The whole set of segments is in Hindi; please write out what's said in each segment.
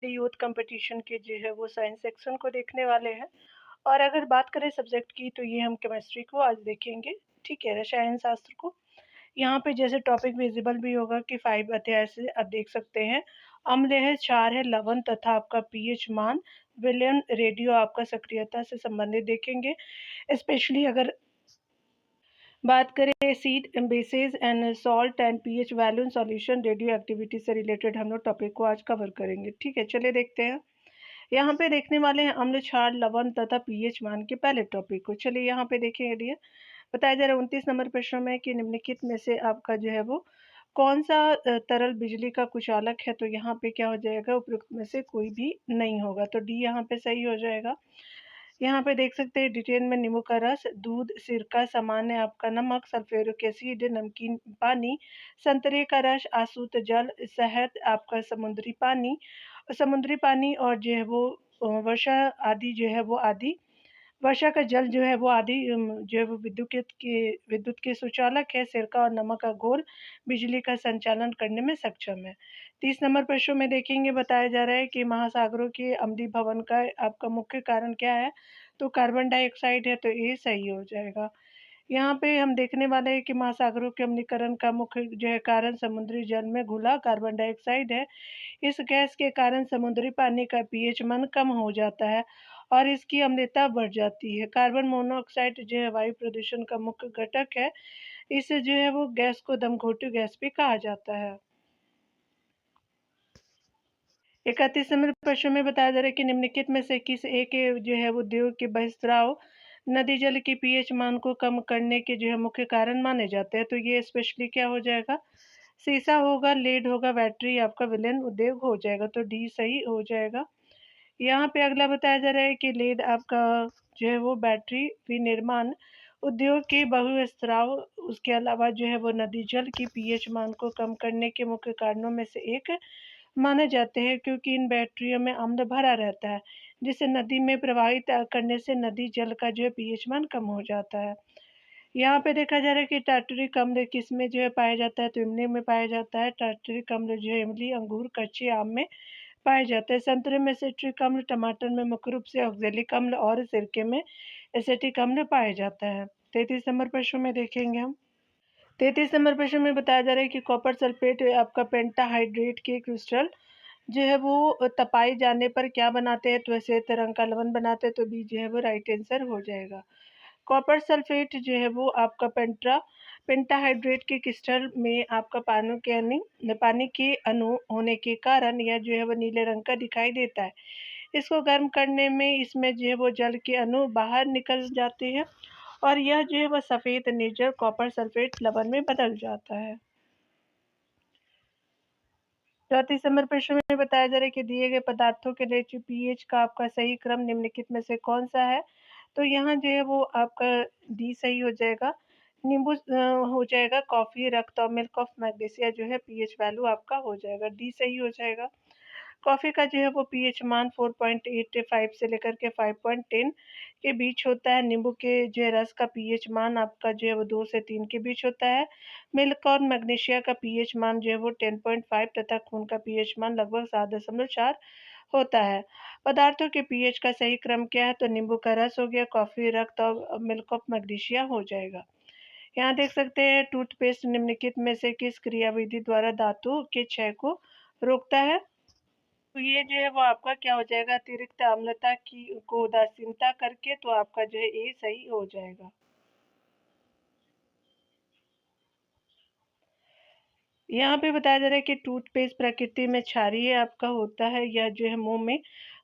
यूथ कंपटीशन के जो है वो साइंस सेक्शन को देखने वाले हैं। और अगर बात करें सब्जेक्ट की तो ये हम केमिस्ट्री को आज देखेंगे। ठीक है, रसायन शास्त्र को। यहाँ पे जैसे टॉपिक विजिबल भी होगा कि 5 अध्याय से आप देख सकते हैं। अम्ल है, क्षार है, लवण तथा आपका पीएच मान, विलयन, रेडियो आपका सक्रियता से संबंधित देखेंगे। स्पेशली अगर बात करें acid, basis and salt and pH value in solution, radio activity से रिलेटेड हम लोग टॉपिक को आज कवर करेंगे। ठीक है, चलिए देखते हैं। यहाँ पे देखने वाले हैं अम्ल, क्षार, लवण तथा पीएच मान के पहले टॉपिक को। चलिए यहाँ पे देखेंगे। बताया जा रहा है 29 नंबर प्रश्न में कि निम्नलिखित में से आपका जो है वो कौन सा तरल बिजली का कुचालक है। तो यहाँ पे क्या हो जाएगा, उपयुक्त में से कोई भी नहीं होगा, तो डी यहाँ पे सही हो जाएगा। यहाँ पे देख सकते हैं डिटेल में नींबू का रस, दूध, सिरका, सामान्य आपका नमक, सल्फ्यूरिक एसिड, नमकीन पानी, संतरे का रस, आसूत जल, शहद, आपका समुद्री पानी और जो है वो वर्षा आदि जो है वो आदि वर्षा का जल जो है वो आदि जो है वो विद्युत के सुचालक है। सिरका और नमक का घोल बिजली का संचालन करने में सक्षम है। 30 नंबर प्रश्न में देखेंगे। बताया जा रहा है कि महासागरों के अम्लीभवन का आपका मुख्य कारण क्या है। तो कार्बन डाइऑक्साइड है, तो ये सही हो जाएगा। यहाँ पे हम देखने वाले हैं कि महासागरों के अम्लीकरण का मुख्य जो है कारण समुद्री जल में घुला कार्बन डाइऑक्साइड है। इस गैस के कारण समुद्री पानी का पीएच मान कम हो जाता है और इसकी अम्लता बढ़ जाती है। कार्बन मोनोऑक्साइड जो है वायु प्रदूषण का मुख्य घटक है। इसे जो है वो गैस को दमघोटू गैस भी कहा जाता है। 31 नंबर प्रश्न में बताया जा रहा है कि निम्नलिखित में से किस एक जो है वो उद्योग के बहिस्राव नदी जल के पीएच मान को कम करने के जो है मुख्य कारण माने जाते हैं। तो ये स्पेशली क्या हो जाएगा, शीशा होगा, लेड होगा, बैटरी, आपका विलयन उद्योग हो जाएगा, तो डी सही हो जाएगा। यहाँ पे अगला बताया जा रहा है कि लेड आपका जो है वो बैटरी विनिर्माण उद्योग के बहुस्राव, उसके अलावा जो है वो नदी जल की पीएच मान को कम करने के मुख्य कारणों में से एक माने जाते हैं, क्योंकि इन बैटरियों में अम्ल भरा रहता है जिसे नदी में प्रवाहित करने से नदी जल का जो है पीएच मान कम हो जाता है। यहाँ पे देखा जा रहा है कि टार्टरिक अम्ल किस में जो है पाया जाता है। तो इमली में पाया जाता है। टार्टरिक अम्ल जो है इमली, अंगूर, कच्चे आम में पाए जाते हैं। संतरे में सिट्रिक अम्ल, टमाटर में मुख्य रूप से ऑक्जेलिक अम्ल और सिरके में एसिटिक अम्ल पाया जाता है। 33 नंबर प्रश्न में देखेंगे हम। 33 नंबर प्रश्न में बताया जा रहा है कि कॉपर सल्फेट आपका पेंटाहाइड्रेट के क्रिस्टल जो है वो तपाए जाने पर क्या बनाते हैं। तो श्वेत रंग का लवण बनाते हैं, तो बी जो है वो राइट आंसर हो जाएगा। कॉपर सल्फेट जो है वो आपका पेंटाहाइड्रेट के क्रिस्टल में आपका पानी के अणु होने के कारण यह जो है वो नीले रंग का दिखाई देता है। इसको गर्म करने में इसमें जो है वो जल के अणु बाहर निकल जाते हैं और यह जो है वो सफेद निर्जल कॉपर सल्फेट लवण में बदल जाता है। 34 नंबर प्रश्न में बताया जा रहा है कि दिए गए पदार्थों के लिए पीएच का आपका सही क्रम निम्नलिखित में से कौन सा है। तो यहाँ जो है वो आपका डी सही हो जाएगा। नींबू हो जाएगा, कॉफी, रक्त और मिल्क ऑफ मैग्नीशिया जो है पीएच वैल्यू आपका हो जाएगा, डी सही हो जाएगा। कॉफी का जो है वो पीएच मान 4.85 से लेकर के 5.10 के बीच होता है। नींबू के जो है रस का पीएच मान आपका जो है वो 2 से 3 के बीच होता है। मिल्क और मैग्नीशिया का पीएच मान जो है वो 10.5 तथा खून का पीएच मान लगभग 7.4 होता है। पदार्थों के पीएच का सही क्रम क्या है। तो नींबू का रस हो गया, कॉफी, रक्त और मिल्क ऑफ मैग्नीशिया हो जाएगा। यहाँ देख सकते हैं टूथपेस्ट निम्नलिखित में से किस क्रियाविधि द्वारा दांतों के क्षय को रोकता है। तो ये जो है वो आपका क्या हो जाएगा, अतिरिक्त अम्लता की को उदासीनता करके, तो आपका जो है ये सही हो जाएगा। यहाँ पे बताया जा रहा है कि टूथपेस्ट प्रकृति में क्षारीय आपका होता है। यह जो है मुंह में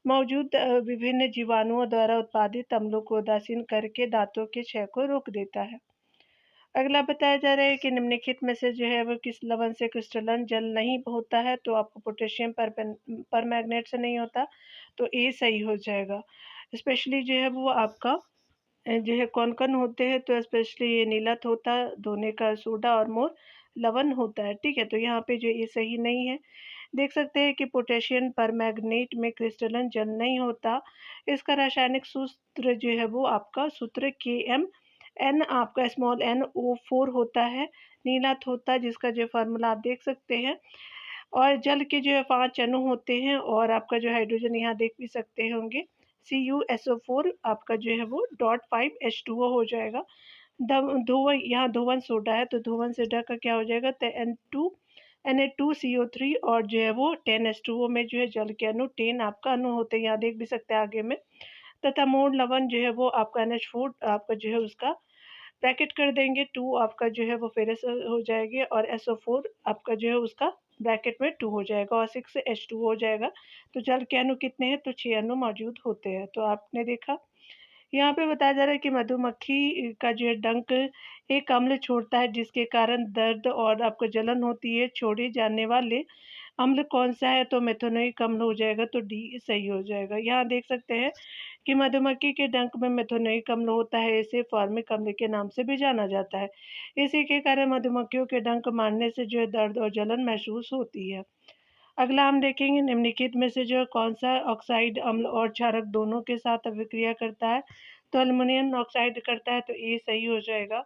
मौजूद विभिन्न जीवाणुओं द्वारा उत्पादित अम्लों को उदासीन करके दांतों के क्षय को रोक देता है। अगला बताया जा रहा है कि निम्नलिखित में से जो है वो किस लवण से क्रिस्टलन जल नहीं होता है। तो आपको पोटेशियम परमैंगनेट से नहीं होता, तो ए सही हो जाएगा। स्पेशली जो है वो आपका जो है कौन कौन होते हैं। तो स्पेशली ये नीलत होता, धोने का सोडा और मोर लवण होता है। ठीक है, तो यहाँ पे जो ये सही नहीं है। देख सकते हैं कि पोटेशियम परमैंगनेट में क्रिस्टलन जल नहीं होता। इसका रासायनिक सूत्र जो है वो आपका सूत्र KMN आपका स्मॉल NO4 होता है। नीलत होता है जिसका जो फार्मूला आप देख सकते हैं और जल के जो है 5 अणु होते हैं और आपका जो हाइड्रोजन यहाँ देख भी सकते होंगे CuSO4 आपका जो है वो .5H2O हो जाएगा। धुआं यहाँ धुवन सोडा है तो धुवन सोडा का क्या हो जाएगा तो Na2CO3 और जो है वो 10H2O में जो है जल के अणु 10 आपका अणु होते हैं, यहाँ देख भी सकते हैं आगे में। तथा मोड़ लवण जो है वो आपका NH4 आपका जो है उसका ब्रैकेट कर देंगे 2 आपका जो है वो फेरस हो जाएगी और SO4 आपका जो है उसका ब्रैकेट में 2 हो जाएगा और 6H2 हो जाएगा। तो जल के अणु कितने हैं तो 6 अणु मौजूद होते हैं। तो आपने देखा यहाँ पे बताया जा रहा है कि मधुमक्खी का जो है डंक एक अम्ल छोड़ता है जिसके कारण दर्द और आपको जलन होती है। छोड़े जाने वाले अम्ल कौन सा है तो मेथोनिक अम्ल हो जाएगा तो डी सही हो जाएगा। यहाँ देख सकते हैं कि मधुमक्खी के डंक में मेथोनिक अम्ल होता है, इसे फॉर्मिक अम्ल के नाम से भी जाना जाता है। इसी के कारण मधुमक्खियों के डंक मारने से जो है दर्द और जलन महसूस होती है। अगला हम देखेंगे निम्नलिखित में से जो है कौन सा ऑक्साइड अम्ल और क्षारक दोनों के साथ अभिक्रिया करता है तो अल्युमिनियम ऑक्साइड करता है तो ए सही हो जाएगा।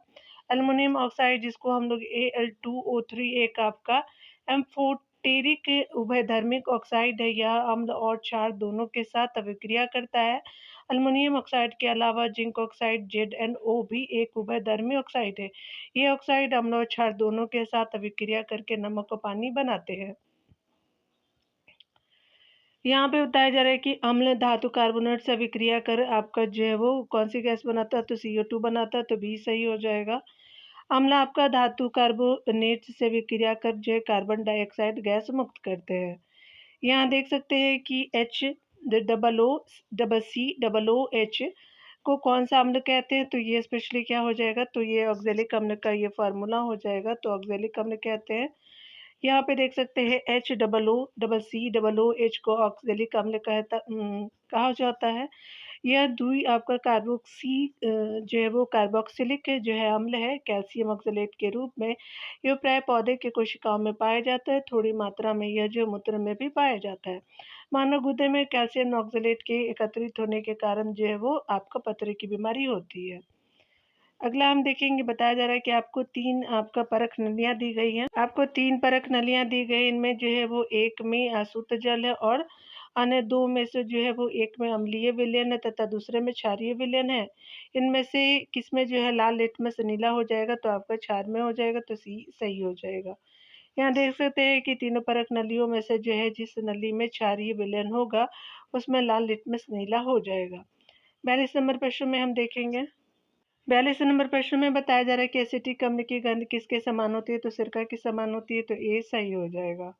अल्युमिनियम ऑक्साइड जिसको हम लोग Al2O3 एक आपका एम्फोटेरिक उभयधर्मिक ऑक्साइड है, यह अम्ल और क्षार दोनों के साथ अभिक्रिया करता है। अल्युमिनियम ऑक्साइड के अलावा जिंक ऑक्साइड ZnO भी एक उभयधर्मी ऑक्साइड है। ये ऑक्साइड अम्ल और क्षार दोनों के साथ अभिक्रिया करके नमक और पानी बनाते हैं। यहाँ पे बताया जा रहा है कि अम्ल धातु कार्बोनेट से अभिक्रिया कर आपका जो है वो कौन सी गैस बनाता है तो CO2 बनाता है तो बी सही हो जाएगा। अम्ल आपका धातु कार्बोनेट से अभिक्रिया कर जो है कार्बन डाइऑक्साइड गैस मुक्त करते हैं। यहाँ देख सकते हैं कि HCOOH को कौन सा अम्ल कहते हैं तो ये स्पेशली क्या हो जाएगा तो ये ऑक्जेलिक अम्ल का ये फार्मूला हो जाएगा तो ऑक्जेलिक अम्ल कहते हैं। यहाँ पे देख सकते हैं HCOOH को ऑक्जेलिक अम्ल कहा जाता है। यह द्वि आपका कार्बोक्सी जो है वो कार्बोक्सिलिक जो है अम्ल है कैल्शियम ऑक्सलेट के रूप में। यह प्राय पौधे के कोशिकाओं में पाया जाता है, थोड़ी मात्रा में यह जो मूत्र में भी पाया जाता है। मानव गुर्दे में कैल्शियम ऑक्सलेट के एकत्रित होने के कारण जो है वो आपका पथरी की बीमारी होती है। अगला हम देखेंगे बताया जा रहा है कि आपको 3 आपका परख नलियाँ दी गई हैं। आपको 3 परख नलियाँ दी गई, इनमें जो है वो एक में अशुद्ध जल है और अन्य 2 में से जो है वो एक में अम्लीय विलयन है तथा दूसरे में क्षारीय विलयन है। इनमें से किसमें जो है लाल लिटमस नीला हो जाएगा तो आपका क्षार में हो जाएगा तो सी सही हो जाएगा। यहाँ देख सकते हैं कि तीनों परख नलियों में से जो है जिस नली में क्षारीय विलयन होगा उसमें लाल लिटमस नीला हो जाएगा। 42 नंबर प्रश्न में हम देखेंगे। 42 नंबर प्रश्न में बताया जा रहा है कि एसिटिक अम्ल की गंध किसके समान होती है तो सिरका के समान होती है तो ए सही हो जाएगा।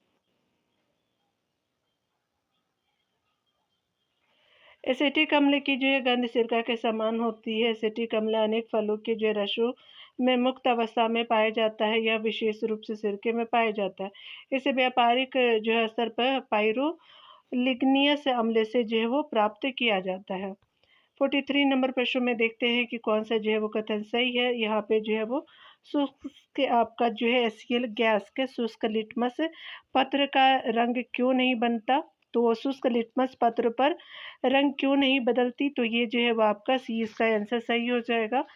एसिटिक अम्ल की जो है गंध सिरका के समान होती है। एसिटिक अम्ल अनेक फलों के जो रसों में मुक्त अवस्था में पाया जाता है, यह विशेष रूप से सिरके में पाया जाता है। इसे व्यापारिक जो है स्तर पर पाइरोलिग्नियस अम्ल से जो है वो प्राप्त किया जाता है। 43 नंबर प्रश्न में देखते हैं कि कौन सा जो है वो कथन सही है। यहाँ पे जो है वो शुष्क आपका जो है HCl गैस के शुष्क लिटमस पत्र का रंग क्यों नहीं बनता तो शुष्क लिटमस पत्र पर रंग क्यों नहीं बदलती तो ये जो है वो आपका सी इसका आंसर सही हो जाएगा।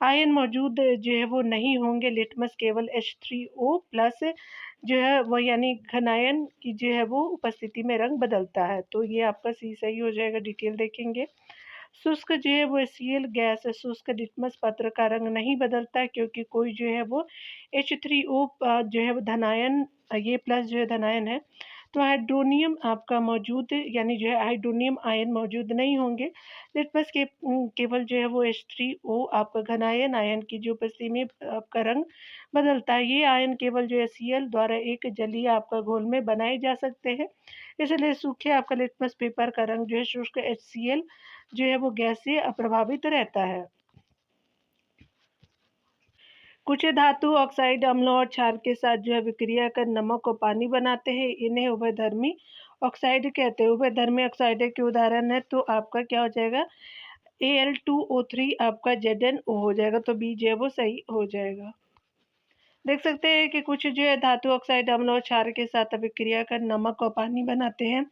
आयन मौजूद जो है वो नहीं होंगे, लिटमस केवल H3O प्लस जो है वो यानी घनायन की जो है वो उपस्थिति में रंग बदलता है तो ये आपका सी सही हो जाएगा। डिटेल देखेंगे। शुष्क जो है वो HCl गैस शुष्क लिटमस पत्र का रंग नहीं बदलता क्योंकि कोई जो है वो H3O जो है वो धनायन ये प्लस जो है धनायन है तो हाइड्रोनियम आपका मौजूद यानी जो है हाइड्रोनियम आयन मौजूद नहीं होंगे। लिटमस के केवल जो है वो H3O आपका घनायन आयन की जो उपस्थिति में आपका रंग बदलता है। ये आयन केवल जो HCl द्वारा एक जलीय आपका घोल में बनाए जा सकते हैं, इसलिए सूखे आपका लिटमस पेपर का रंग जो है शुष्क HCl जो है वो गैस से अप्रभावित रहता है। कुछ धातु ऑक्साइड अम्लों और क्षार के साथ जो है विक्रिया कर नमक और पानी बनाते हैं, इन्हें उभयधर्मी ऑक्साइड कहते हैं। उभयधर्मी ऑक्साइड के उदाहरण है तो आपका क्या हो जाएगा Al2O3 आपका ZnO हो जाएगा तो बी जो है वो सही हो जाएगा। देख सकते हैं कि कुछ जो है धातु ऑक्साइड अम्ल और क्षार के साथ अभिक्रिया कर नमक और पानी बनाते हैं,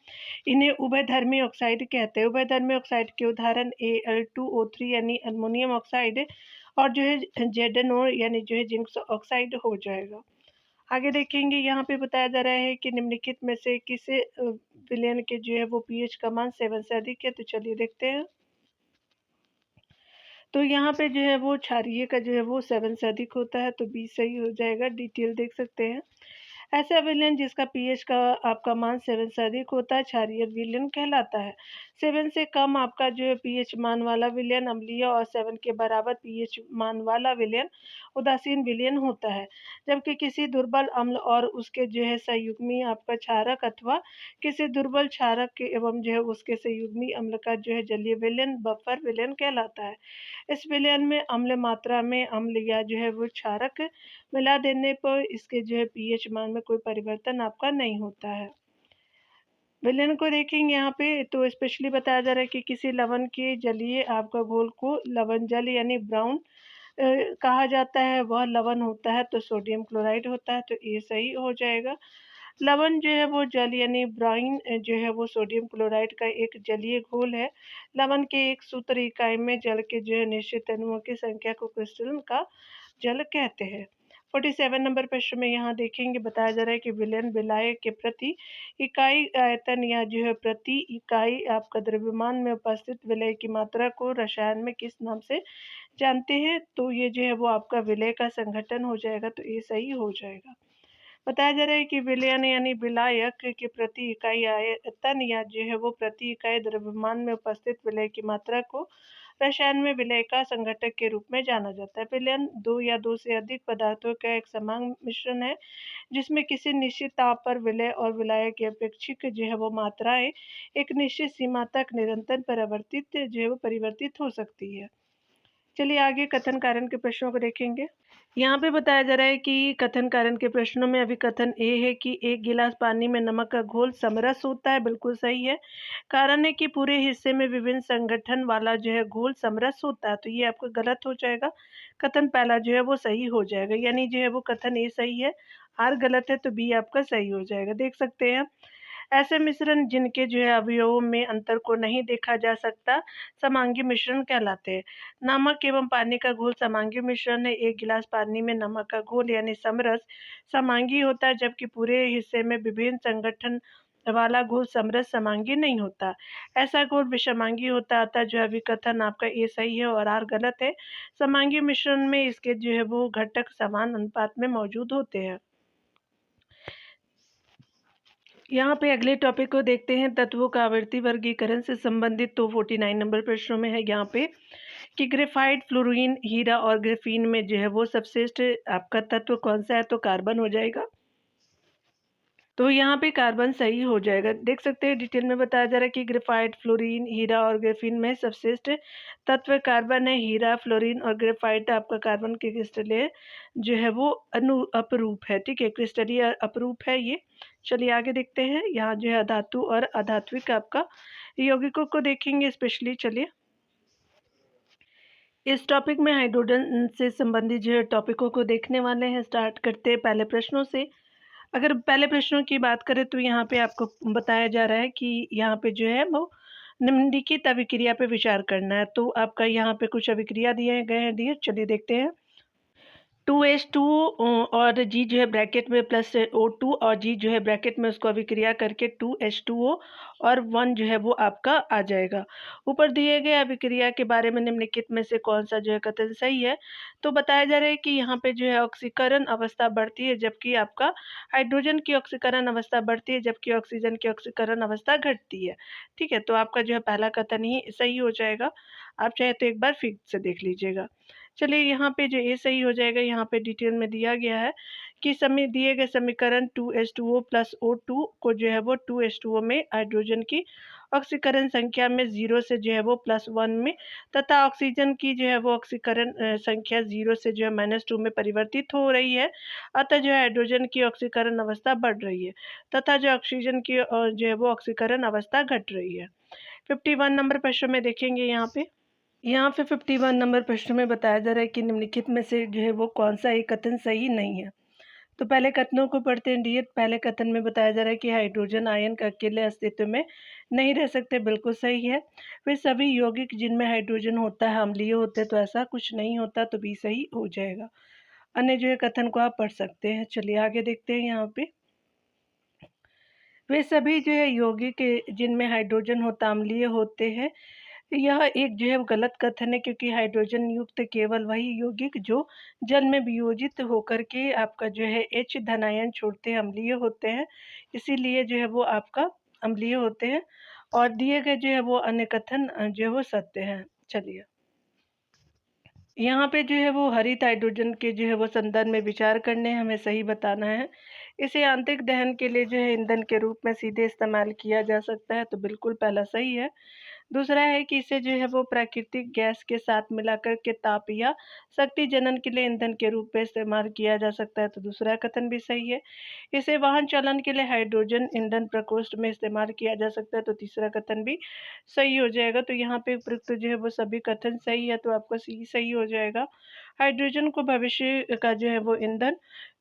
इन्हें उभयधर्मी ऑक्साइड कहते हैं। उभयधर्मी ऑक्साइड के उदाहरण Al2O3 यानी अमोनियम ऑक्साइड और जो है ZnO यानी जो है जिंक ऑक्साइड हो जाएगा। आगे देखेंगे यहाँ पे बताया जा रहा है कि निम्नलिखित में से किस विलयन के जो है वो पीएच का मान 7 से अधिक है। तो चलिए देखते हैं। तो यहाँ पे जो है वो क्षारीय का जो है वो 7 से अधिक होता है, तो बी सही हो जाएगा। डिटेल देख सकते हैं। ऐसा विलयन जिसका पीएच का आपका मान 7 से अधिक होता है क्षारीय विलयन कहलाता है। 7 से कम आपका जो है पीएच मान वाला विलयन अम्लीय और 7 के बराबर पीएच मान वाला विलयन उदासीन विलयन होता है। जबकि किसी दुर्बल अम्ल और उसके जो है संयुग्मी आपका क्षारक अथवा किसी दुर्बल क्षारक के एवं जो है उसके संयुग्मी अम्ल का जो है जलीय विलयन बफर विलयन कहलाता है। इस विलयन में अम्ल मात्रा में अम्ल या जो है वो क्षारक मिला देने पर इसके जो है पीएच मान में कोई परिवर्तन आपका नहीं होता है। विलयन को देखेंगे यहाँ पे, तो स्पेशली बताया जा रहा है कि किसी लवण के जलीय आपका घोल को लवण जल यानी ब्राउन कहा जाता है। वह लवण होता है तो सोडियम क्लोराइड होता है, तो ये सही हो जाएगा। लवण जो है वो जल यानी ब्राइन जो है वो सोडियम क्लोराइड का एक जलीय घोल है। लवण के एक सूत्र इकाई में जल के जो है निश्चित अणुओं की संख्या को क्रिस्टल का जल कहते हैं। 47 नंबर प्रश्न में यहाँ देखेंगे, बताया जा रहा है कि विलयन विलायक के प्रति इकाई आयतन या जो है प्रति इकाई आपका द्रव्यमान में उपस्थित विलय की मात्रा को रसायन में किस नाम से जानते हैं। तो ये जो है वो आपका विलय का संघटन हो जाएगा, तो ये सही हो जाएगा। बताया जा रहा है कि विलयन यानी विलायक के प्रति इकाई आयतन या जो है वो प्रति इकाई द्रव्यमान में उपस्थित विलय की मात्रा को रसायन में विलय का संघटक के रूप में जाना जाता है। विलयन दो या दो से अधिक पदार्थों का एक समान मिश्रण है जिसमें किसी निश्चित ताप पर विलय और विलायक की अपेक्षिक जो है वो मात्राएं एक निश्चित सीमा तक निरंतर परिवर्तित जो है वो परिवर्तित हो सकती है। चलिए आगे कथन कारण के प्रश्नों को देखेंगे। यहाँ पे बताया जा रहा है कि कथन कारण के प्रश्नों में अभी कथन ए है कि एक गिलास पानी में नमक का घोल समरस होता है। बिल्कुल सही है। कारण है कि पूरे हिस्से में विभिन्न संगठन वाला जो है घोल समरस होता है, तो ये आपका गलत हो जाएगा। कथन पहला जो है वो सही हो जाएगा, यानी जो है वो कथन ए सही है, आर गलत है, तो बी आपका सही हो जाएगा। देख सकते हैं ऐसे मिश्रण जिनके जो है अवयवों में अंतर को नहीं देखा जा सकता समांगी मिश्रण कहलाते हैं। नमक एवं पानी का घोल समांगी मिश्रण है। एक गिलास पानी में नमक का घोल यानी समरस समांगी होता है, जबकि पूरे हिस्से में विभिन्न संगठन वाला घोल समरस समांगी नहीं होता। ऐसा घोल विषमांगी होता है। अतः जो है विकथन आपका ए सही है और आर गलत है। समांगी मिश्रण में इसके जो है वो घटक समान अनुपात में मौजूद होते हैं। यहाँ पे अगले टॉपिक को देखते हैं, तत्वों का आवर्ती वर्गीकरण से संबंधित। तो 49 नंबर प्रश्नों में है यहाँ पे कि ग्रेफाइट, फ्लोरीन, हीरा और ग्रेफीन में जो है वो सबश्रेष्ठ आपका तत्व कौन सा है। तो कार्बन हो जाएगा। तो यहाँ पे कार्बन सही हो जाएगा। देख सकते हैं डिटेल में बताया जा रहा है कि ग्रेफाइट, फ्लोरीन, हीरा और ग्रेफीन में सबश्रेष्ठ तत्व कार्बन है। हीरा, फ्लोरीन और ग्रेफाइट आपका कार्बन के क्रिस्टलीय जो है वो अपरूप है। ठीक है, क्रिस्टलीय अपरूप है ये। चलिए आगे देखते हैं। यहाँ जो है अधातु और अधात्विक आपका यौगिकों को देखेंगे स्पेशली। चलिए इस टॉपिक में हाइड्रोजन से संबंधित जो है टॉपिकों को देखने वाले हैं। स्टार्ट करते हैं पहले प्रश्नों से। अगर पहले प्रश्नों की बात करें तो यहाँ पे आपको बताया जा रहा है कि यहाँ पे जो है वो निम्नलिखित अभिक्रिया पे विचार करना है। तो आपका यहाँ पे कुछ अभिक्रिया दिए गए हैं डियर, चलिए देखते हैं। 2H2 और G जो है ब्रैकेट में प्लस O2 और G जो है ब्रैकेट में उसको अभिक्रिया करके 2H2O और 1 जो है वो आपका आ जाएगा। ऊपर दिए गए अभिक्रिया के बारे में निम्नलिखित में से कौन सा जो है कथन सही है। तो बताया जा रहा है कि यहाँ पे जो है ऑक्सीकरण अवस्था बढ़ती है, जबकि आपका हाइड्रोजन की ऑक्सीकरण अवस्था बढ़ती है, जबकि ऑक्सीजन की ऑक्सीकरण अवस्था घटती है। ठीक है, तो आपका जो है पहला कथन ही सही हो जाएगा। आप चाहे तो एक बार फिर से देख लीजिएगा। चलिए यहाँ पे जो ए सही हो जाएगा, यहाँ पे डिटेल में दिया गया है कि समय दिए गए समीकरण 2H2O प्लस O2 को जो है वो 2H2O में हाइड्रोजन की ऑक्सीकरण संख्या में 0 से जो है वो +1 में तथा ऑक्सीजन की जो है वो ऑक्सीकरण संख्या 0 से जो है -2 में परिवर्तित हो रही है। अतः जो है हाइड्रोजन की ऑक्सीकरण अवस्था बढ़ रही है तथा जो ऑक्सीजन की जो है वो ऑक्सीकरण अवस्था घट रही है। 51 नंबर प्रश्न में देखेंगे यहाँ पे 51 नंबर प्रश्न में बताया जा रहा है कि निम्नलिखित में से जो है वो कौन सा एक कथन सही नहीं है। तो पहले कथनों को पढ़ते हैं डियर। पहले कथन में बताया जा रहा है कि हाइड्रोजन आयन का अकेले अस्तित्व में नहीं रह सकते। बिल्कुल सही है। फिर सभी यौगिक जिनमें हाइड्रोजन होता है अम्लीय होते हैं, तो ऐसा कुछ नहीं होता, तो भी सही हो जाएगा। अन्य जो है कथन को आप पढ़ सकते हैं। चलिए आगे देखते हैं यहाँ पे। वे सभी जो है यौगिक जिनमें हाइड्रोजन होता अम्लीय होते हैं। यह एक जो है गलत कथन है, क्योंकि हाइड्रोजन युक्त केवल वही यौगिक जो जल में वियोजित होकर के आपका जो है H धनायन छोड़ते हैं अम्लीय होते हैं, इसीलिए जो है वो आपका अम्लीय होते हैं। और दिए गए जो है वो अन्य कथन जो है वो सत्य हैं। चलिए यहाँ पे जो है वो हरित हाइड्रोजन के जो है वो संदर्भ में विचार करने हमें सही बताना है। इसे आंतरिक दहन के लिए जो है ईंधन के रूप में सीधे इस्तेमाल किया जा सकता है, तो बिल्कुल पहला सही है। दूसरा है कि इसे जो है वो प्राकृतिक गैस के साथ मिलाकर के ताप या शक्ति जनन के लिए ईंधन के रूप में इस्तेमाल किया जा सकता है, तो दूसरा कथन भी सही है। इसे वाहन चालन के लिए हाइड्रोजन ईंधन प्रकोष्ठ में इस्तेमाल किया जा सकता है, तो तीसरा कथन भी सही हो जाएगा। तो यहाँ पे उपयुक्त जो है वो सभी कथन सही है, तो आपका सी सही हो जाएगा। हाइड्रोजन को भविष्य का जो है वो ईंधन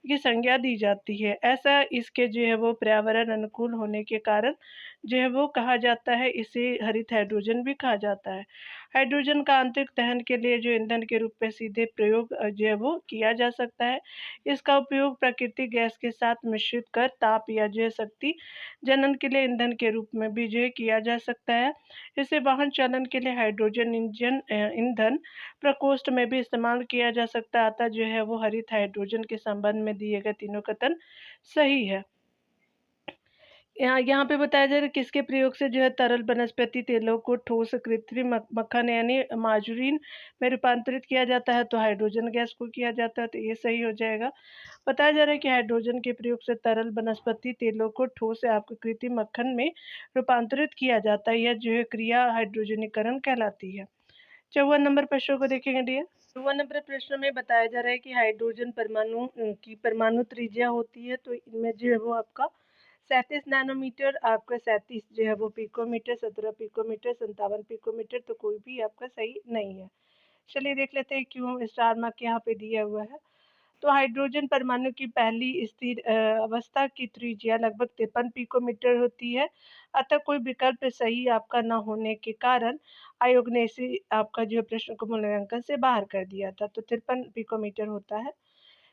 की संज्ञा दी जाती है। ऐसा इसके जो है वो पर्यावरण अनुकूल होने के कारण जो है वो कहा जाता है, इसे हरित हाइड्रोजन भी कहा जाता है। हाइड्रोजन का आंतरिक दहन के लिए जो ईंधन के रूप में सीधे प्रयोग जो है वो किया जा सकता है। इसका उपयोग प्राकृतिक गैस के साथ मिश्रित कर ताप या जो है शक्ति जनन के लिए ईंधन के रूप में भी जो है किया जा सकता है। इसे वाहन चालन के लिए हाइड्रोजन ईंधन प्रकोष्ठ में भी इस्तेमाल किया जा सकता है। अतः जो है वो हरित हाइड्रोजन के संबंध में दिए गए तीनों कथन सही है। यहाँ पे बताया जा रहा है किसके प्रयोग से जो है तरल वनस्पति तेलों को ठोस कृत्रिम मक्खन यानी मार्जरीन में रूपांतरित किया जाता है, तो हाइड्रोजन गैस को किया जाता है, तो ये सही हो जाएगा। बताया जा रहा है कि हाइड्रोजन के प्रयोग से तरल वनस्पति तेलों को ठोस या आपको कृत्रिम मक्खन में रूपांतरित किया जाता है। यह जो है क्रिया हाइड्रोजनीकरण कहलाती है। 54 नंबर प्रश्न को देखेंगे डियर। 54 नंबर प्रश्न में बताया जा रहा है कि हाइड्रोजन परमाणु की परमाणु त्रिज्या होती है, तो इनमें जो है वो आपका 37 नैनोमीटर, आपका 37 जो है वो पिकोमीटर, 17 पिकोमीटर, 57 पिकोमीटर, तो कोई भी आपका सही नहीं है। चलिए देख लेते हैं क्यों स्टार मार्क यहाँ पे दिया हुआ है। तो हाइड्रोजन परमाणु की पहली स्थिर अवस्था की त्रिज्या लगभग 53 पिकोमीटर होती है। अतः कोई विकल्प सही आपका न होने के कारण आयोग ने इसे आपका जो प्रश्न को मूल्यांकन से बाहर कर दिया था, तो 53 पिकोमीटर होता है।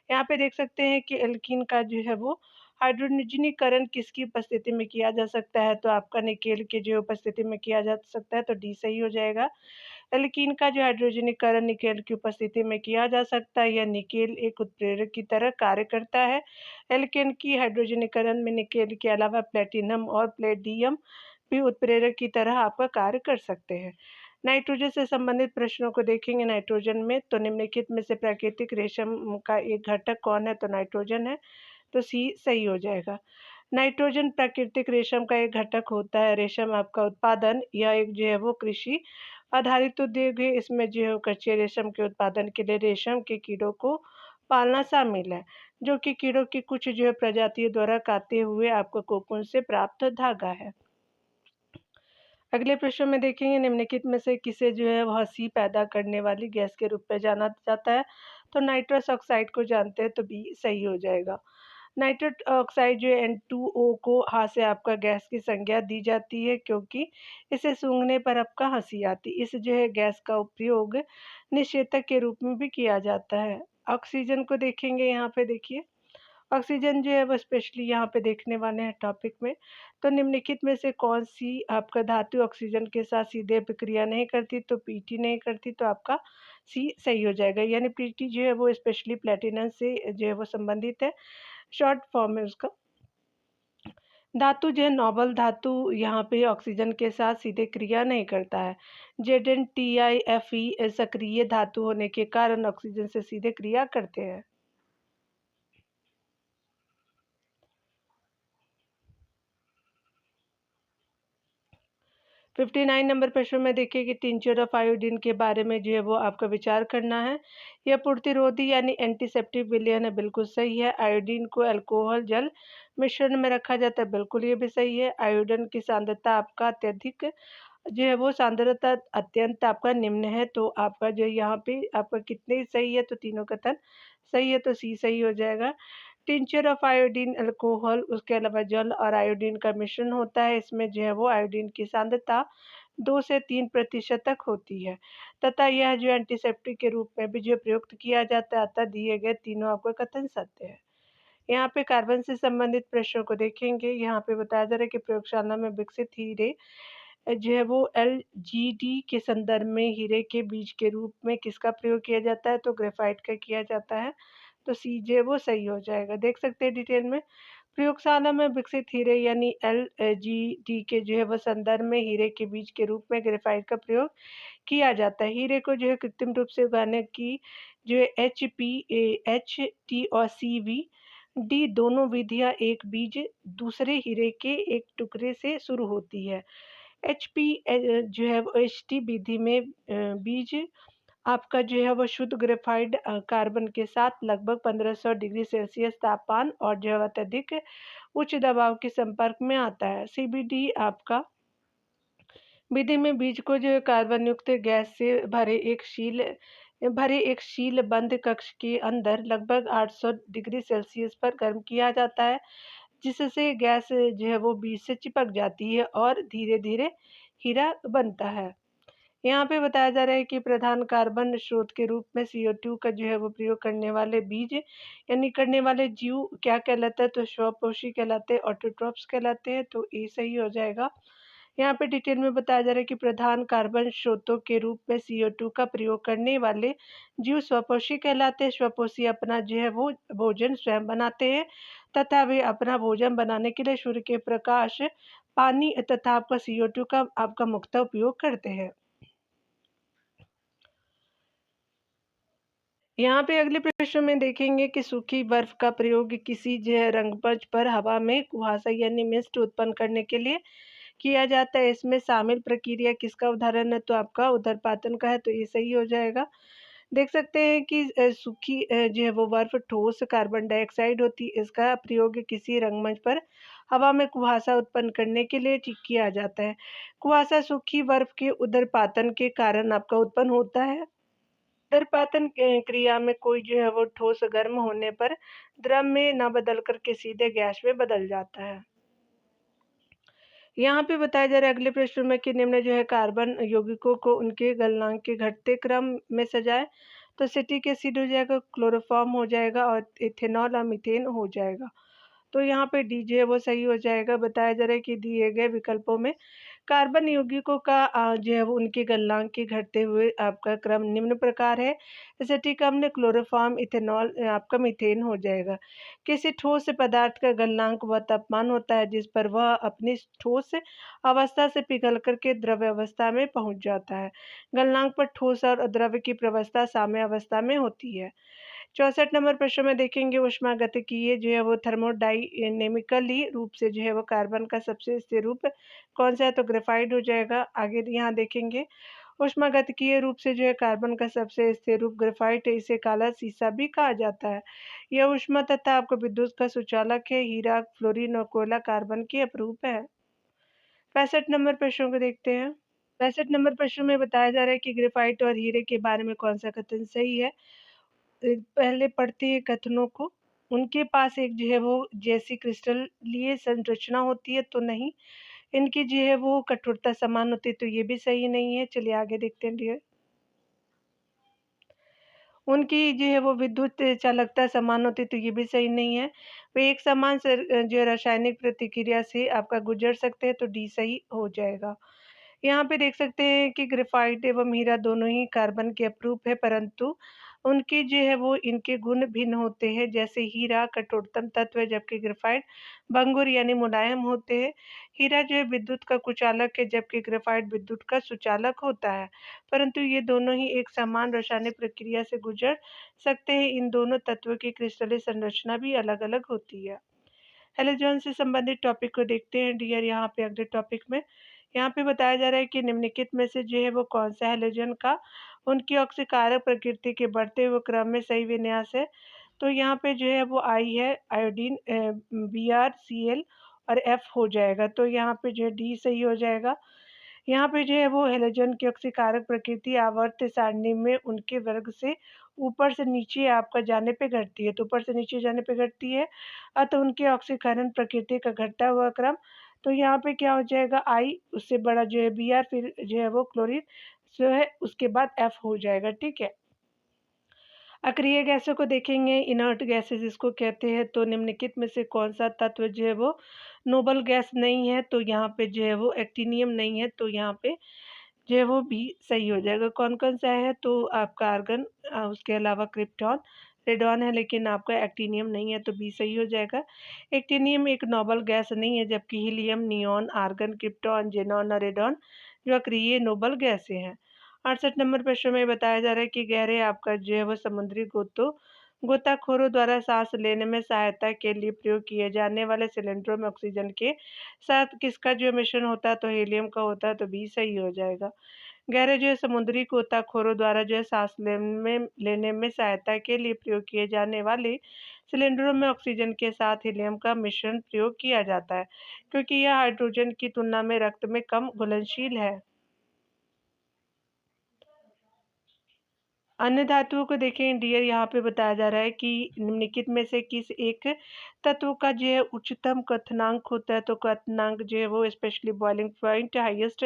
यहाँ पे देख सकते हैं कि एल्कीन का जो है वो हाइड्रोजनीकरण किसकी उपस्थिति में किया जा सकता है, तो आपका निकेल के जो उपस्थिति में किया जा सकता है, तो डी सही हो जाएगा। एल्कीन का जो हाइड्रोजनीकरण निकेल की उपस्थिति में किया जा सकता है, या निकेल एक उत्प्रेरक की तरह कार्य करता है। एल्केन की हाइड्रोजनीकरण में निकेल के अलावा प्लेटिनम और प्लेडियम भी उत्प्रेरक की तरह आपका कार्य कर सकते हैं। नाइट्रोजन से संबंधित प्रश्नों को देखेंगे। नाइट्रोजन में तो निम्नलिखित में से प्राकृतिक रेशम का एक घटक कौन है, तो नाइट्रोजन है, तो सी सही हो जाएगा। नाइट्रोजन प्राकृतिक रेशम का एक घटक होता है। रेशम आपका उत्पादन या एक जो है वो कृषि आधारित उद्योग है। इसमें जो है कच्चे रेशम के उत्पादन के लिए रेशम के कीड़ों को पालना शामिल है, जो कि कीड़ों की कुछ जो है प्रजातियों द्वारा काते हुए आपको कोकून से प्राप्त धागा है। अगले प्रश्न में देखेंगे निम्नलिखित में से किसे जो है वह हंसी पैदा करने वाली गैस के रूप में जाना जाता है, तो नाइट्रस ऑक्साइड को जानते हैं, तो बी सही हो जाएगा। नाइट्रस ऑक्साइड जो है N2O को हाँ से आपका गैस की संज्ञा दी जाती है, क्योंकि इसे सूंघने पर आपका हंसी आती। इस जो है गैस का उपयोग निषेचक के रूप में भी किया जाता है। ऑक्सीजन को देखेंगे। यहाँ पे देखिए ऑक्सीजन जो है वो स्पेशली यहाँ पे देखने वाले हैं टॉपिक में। तो निम्नलिखित में से कौन सी आपका धातु ऑक्सीजन के साथ सीधे प्रक्रिया नहीं करती, तो पीटी नहीं करती, तो आपका सी सही हो जाएगा। यानी पीटी जो है वो स्पेशली प्लेटिनम से जो है वो संबंधित है, शॉर्ट फॉर्म है उसका। धातु जो है नोबल धातु यहाँ पे ऑक्सीजन के साथ सीधे क्रिया नहीं करता है। ZnTiFe सक्रिय धातु होने के कारण ऑक्सीजन से सीधे क्रिया करते हैं। 59 नंबर प्रश्न में देखिए कि टिंचर ऑफ आयोडीन के बारे में जो है वो आपका विचार करना है। यह प्रतिरोधी यानी एंटीसेप्टिक विलयन है, बिल्कुल सही है। आयोडीन को अल्कोहल जल मिश्रण में रखा जाता है, बिल्कुल ये भी सही है। आयोडीन की सांद्रता आपका अत्यधिक जो है वो सांद्रता अत्यंत आपका निम्न है, तो आपका जो यहाँ पे आपका कितने सही है, तो तीनों कथन सही है, तो सी सही हो जाएगा। टिंचर ऑफ आयोडीन अल्कोहल, उसके अलावा जल और आयोडीन का मिश्रण होता है। इसमें जो है वो आयोडीन की सांद्रता 2 से 3% तक होती है तथा यह जो एंटीसेप्टिक के रूप में भी जो प्रयुक्त किया जाता है, अतः दिए गए तीनों आपको कथन सत्य है। यहाँ पे कार्बन से संबंधित प्रश्नों को देखेंगे। यहाँ पे बताया जा रहा है कि प्रयोगशाला में विकसित हीरे जो है वो एलजीडी के संदर्भ में हीरे के बीज के रूप में किसका प्रयोग किया जाता है, तो ग्रेफाइट का किया जाता है। तो सी जो है वो सही हो जाएगा। देख सकते हैं डिटेल में। प्रयोगशाला में विकसित हीरे यानी एलजीडी के जो है वो संदर्भ में हीरे के बीज के रूप में ग्रेफाइट का प्रयोग किया जाता है। हीरे को जो है कृत्रिम रूप से उगाने की जो है HT और CVD दोनों विधियां एक बीज दूसरे हीरे के एक टुकड़े से शुरू होती है। HP जो है वो HT विधि में बीज आपका जो है वो शुद्ध ग्रेफाइट कार्बन के साथ लगभग 1500 डिग्री सेल्सियस तापमान और जो है अत्यधिक उच्च दबाव के संपर्क में आता है। CBD आपका विधि में बीज को जो है कार्बन युक्त गैस से भरे एक शील बंद कक्ष के अंदर लगभग 800 डिग्री सेल्सियस पर गर्म किया जाता है, जिससे गैस जो है वो बीज से चिपक जाती है और धीरे धीरे हीरा बनता है। यहाँ पे बताया जा रहा है कि प्रधान कार्बन स्रोत के रूप में CO2 का जो है वो प्रयोग करने वाले बीज यानी करने वाले जीव क्या कहलाता है, तो स्वपोषी कहलाते हैं, ऑटोट्रॉप्स कहलाते हैं। तो ये सही हो जाएगा। यहाँ पे डिटेल में बताया जा रहा है कि प्रधान कार्बन स्रोतों के रूप में CO2 का प्रयोग करने वाले जीव स्वपोषी कहलाते हैं। स्वपोषी अपना जो है वो भोजन स्वयं बनाते हैं तथा वे अपना भोजन बनाने के लिए सूर्य के प्रकाश, पानी तथा आपका CO2 का आपका मुख्यतः उपयोग करते हैं। यहाँ पे अगले प्रश्न में देखेंगे कि सूखी बर्फ का प्रयोग किसी जो है रंगमंच पर हवा में कुहासा यानी मिस्ट उत्पन्न करने के लिए किया जाता है। इसमें शामिल प्रक्रिया किसका उदाहरण है, तो आपका उदरपातन का है। तो ये सही हो जाएगा। देख सकते हैं कि सूखी जो है वो बर्फ ठोस कार्बन डाइऑक्साइड होती है। इसका प्रयोग किसी रंगमंच पर हवा में कुहासा उत्पन्न करने के लिए किया जाता है। कुहासा सूखी बर्फ के उदरपातन के कारण आपका उत्पन्न होता है। उदरपातन क्रिया में कोई जो है वो ठोस गर्म होने पर द्रव में न बदल कर के सीधे गैस में बदल जाता है। यहाँ पे बताया जा रहा है अगले प्रश्न में कि निम्न जो है कार्बन यौगिकों को उनके गलनांक के घटते क्रम में सजाए। तो सिट्रिक एसिड हो जाएगा, क्लोरोफॉर्म हो जाएगा और इथेनॉल और मीथेन हो जाएगा। तो यहाँ पे डी जो है वो सही हो जाएगा। बताया जा रहा है कि दिए गए विकल्पों में कार्बन यौगिकों का जो है वो उनके गलनांक के घटते हुए आपका क्रम निम्न प्रकार है। एसिटिक अम्ल, क्लोरोफॉर्म, इथेनॉल, आपका मीथेन हो जाएगा। किसी ठोस पदार्थ का गलनांक वह तापमान होता है जिस पर वह अपनी ठोस अवस्था से पिघल करके द्रव्य अवस्था में पहुंच जाता है। गलनांक पर ठोस और द्रव्य की प्रवस्था साम्य अवस्था में होती है। 64 नंबर प्रश्न में देखेंगे ऊष्मागतिकीय जो है वो थर्मोडायनेमिकली रूप से जो है वो कार्बन का सबसे स्थिर रूप कौन सा है, तो ग्रेफाइट हो जाएगा। आगे यहाँ देखेंगे ऊष्मागतिकीय रूप से जो है कार्बन का सबसे स्थिर रूप ग्रेफाइट है। इसे काला शीशा भी कहा जाता है। यह ऊष्मा तथा आपको विद्युत का सुचालक है। हीरा, फ्लोरीन और कोयला कार्बन के अपरूप है। 65 नंबर प्रश्नों को देखते हैं। 65 नंबर प्रश्न में बताया जा रहा है कि ग्रेफाइट और हीरे के बारे में कौन सा कथन सही है। पहले पढ़ते हैं कथनों को। उनके पास एक जो है वो जैसी क्रिस्टलीय संरचना होती है, तो नहीं। इनकी जो है वो कठोरता समान होती है, तो ये भी सही नहीं है। चलिए आगे देखते हैं डियर। उनकी जो है वो विद्युत चालकता समान होती है, तो ये भी सही नहीं है। वे एक समान जो है रासायनिक प्रतिक्रिया से आपका गुजर सकते हैं, तो डी सही हो जाएगा। यहाँ पे देख सकते हैं कि ग्रेफाइट एवं हीरा दोनों ही कार्बन के अपरूप है, परंतु उनके जो है वो इनके गुण भिन्न होते हैं। जैसे हीरा कठोरतम तत्व है जबकि ग्रेफाइट भंगुर यानी मुलायम होते हैं। हीरा जो है विद्युत का कुचालक है जबकि ग्रेफाइट विद्युत का सुचालक होता है, परंतु ये दोनों ही एक समान रासायनिक प्रक्रिया से गुजर सकते हैं। इन दोनों तत्वों की क्रिस्टलीय संरचना भी अलग अलग होती है। हैलोजन से संबंधित टॉपिक को देखते हैं डियर। यहाँ पे अगले टॉपिक में यहाँ पे बताया जा रहा है कि निम्नलिखित में से जो है वो कौन सा हैलोजन का उनकी ऑक्सीकारक प्रकृति के बढ़ते हुए क्रम में सही विन्यास है। तो यहाँ पे जो है वो आई है आयोडीन, BrCl और F हो जाएगा। तो यहाँ पे जो है डी सही हो जाएगा। यहाँ पे जो है वो हैलोजन की ऑक्सीकारक प्रकृति आवर्त सारणी में उनके वर्ग से ऊपर से नीचे आपका जाने पे घटती है, तो ऊपर से नीचे जाने पे घटती है, अतः उनके ऑक्सीकरण प्रकृति का घटता हुआ क्रम। तो यहाँ पे क्या हो जाएगा, आई उससे बड़ा जो है Br, फिर जो है वो क्लोरीन जो है उसके बाद F हो जाएगा, ठीक है। अक्रिय गैसों को देखेंगे, इनर्ट गैसेस इसको कहते हैं। तो निम्नलिखित में से कौन सा तत्व जो है वो नोबल गैस नहीं है, तो यहाँ पे जो है वो एक्टिनियम नहीं है, तो यहाँ पे जो है वो भी सही हो जाएगा। कौन-कौन सा है, तो आपका आर्गन, उसके अलावा क्रिप्टॉन, रेडॉन है, लेकिन आपका एक्टिनियम नहीं है, तो बी सही हो जाएगा। एक्टिनियम एक नोबल गैस नहीं है, जबकि helium, neon, argon, krypton, xenon और रेडॉन जो अक्रिय नोबल गैसें हैं। 68 नंबर प्रश्न में बताया जा रहा है कि गहरे आपका जो है वो समुद्री गोताखोरों द्वारा सांस लेने में सहायता के लिए प्रयोग किए जाने वाले सिलेंडरों में ऑक्सीजन के साथ किसका जो मिश्रण होता है, तो हीलियम का होता है, तो बी सही हो जाएगा। गहरे जो है समुद्री गोताखोरों द्वारा जो है सांस लेने में सहायता के लिए प्रयोग किए जाने वाले सिलेंडरों में ऑक्सीजन के साथ हीलियम का मिश्रण प्रयोग किया जाता है, क्योंकि यह हाइड्रोजन की तुलना में रक्त में कम घुलनशील है। अन्य धातुओं को देखें डियर, यहाँ पे बताया जा रहा है कि निम्नलिखित में से किस एक तत्व का जो है उच्चतम क्वथनांक होता है, तो क्वथनांक जो है वो specially boiling point highest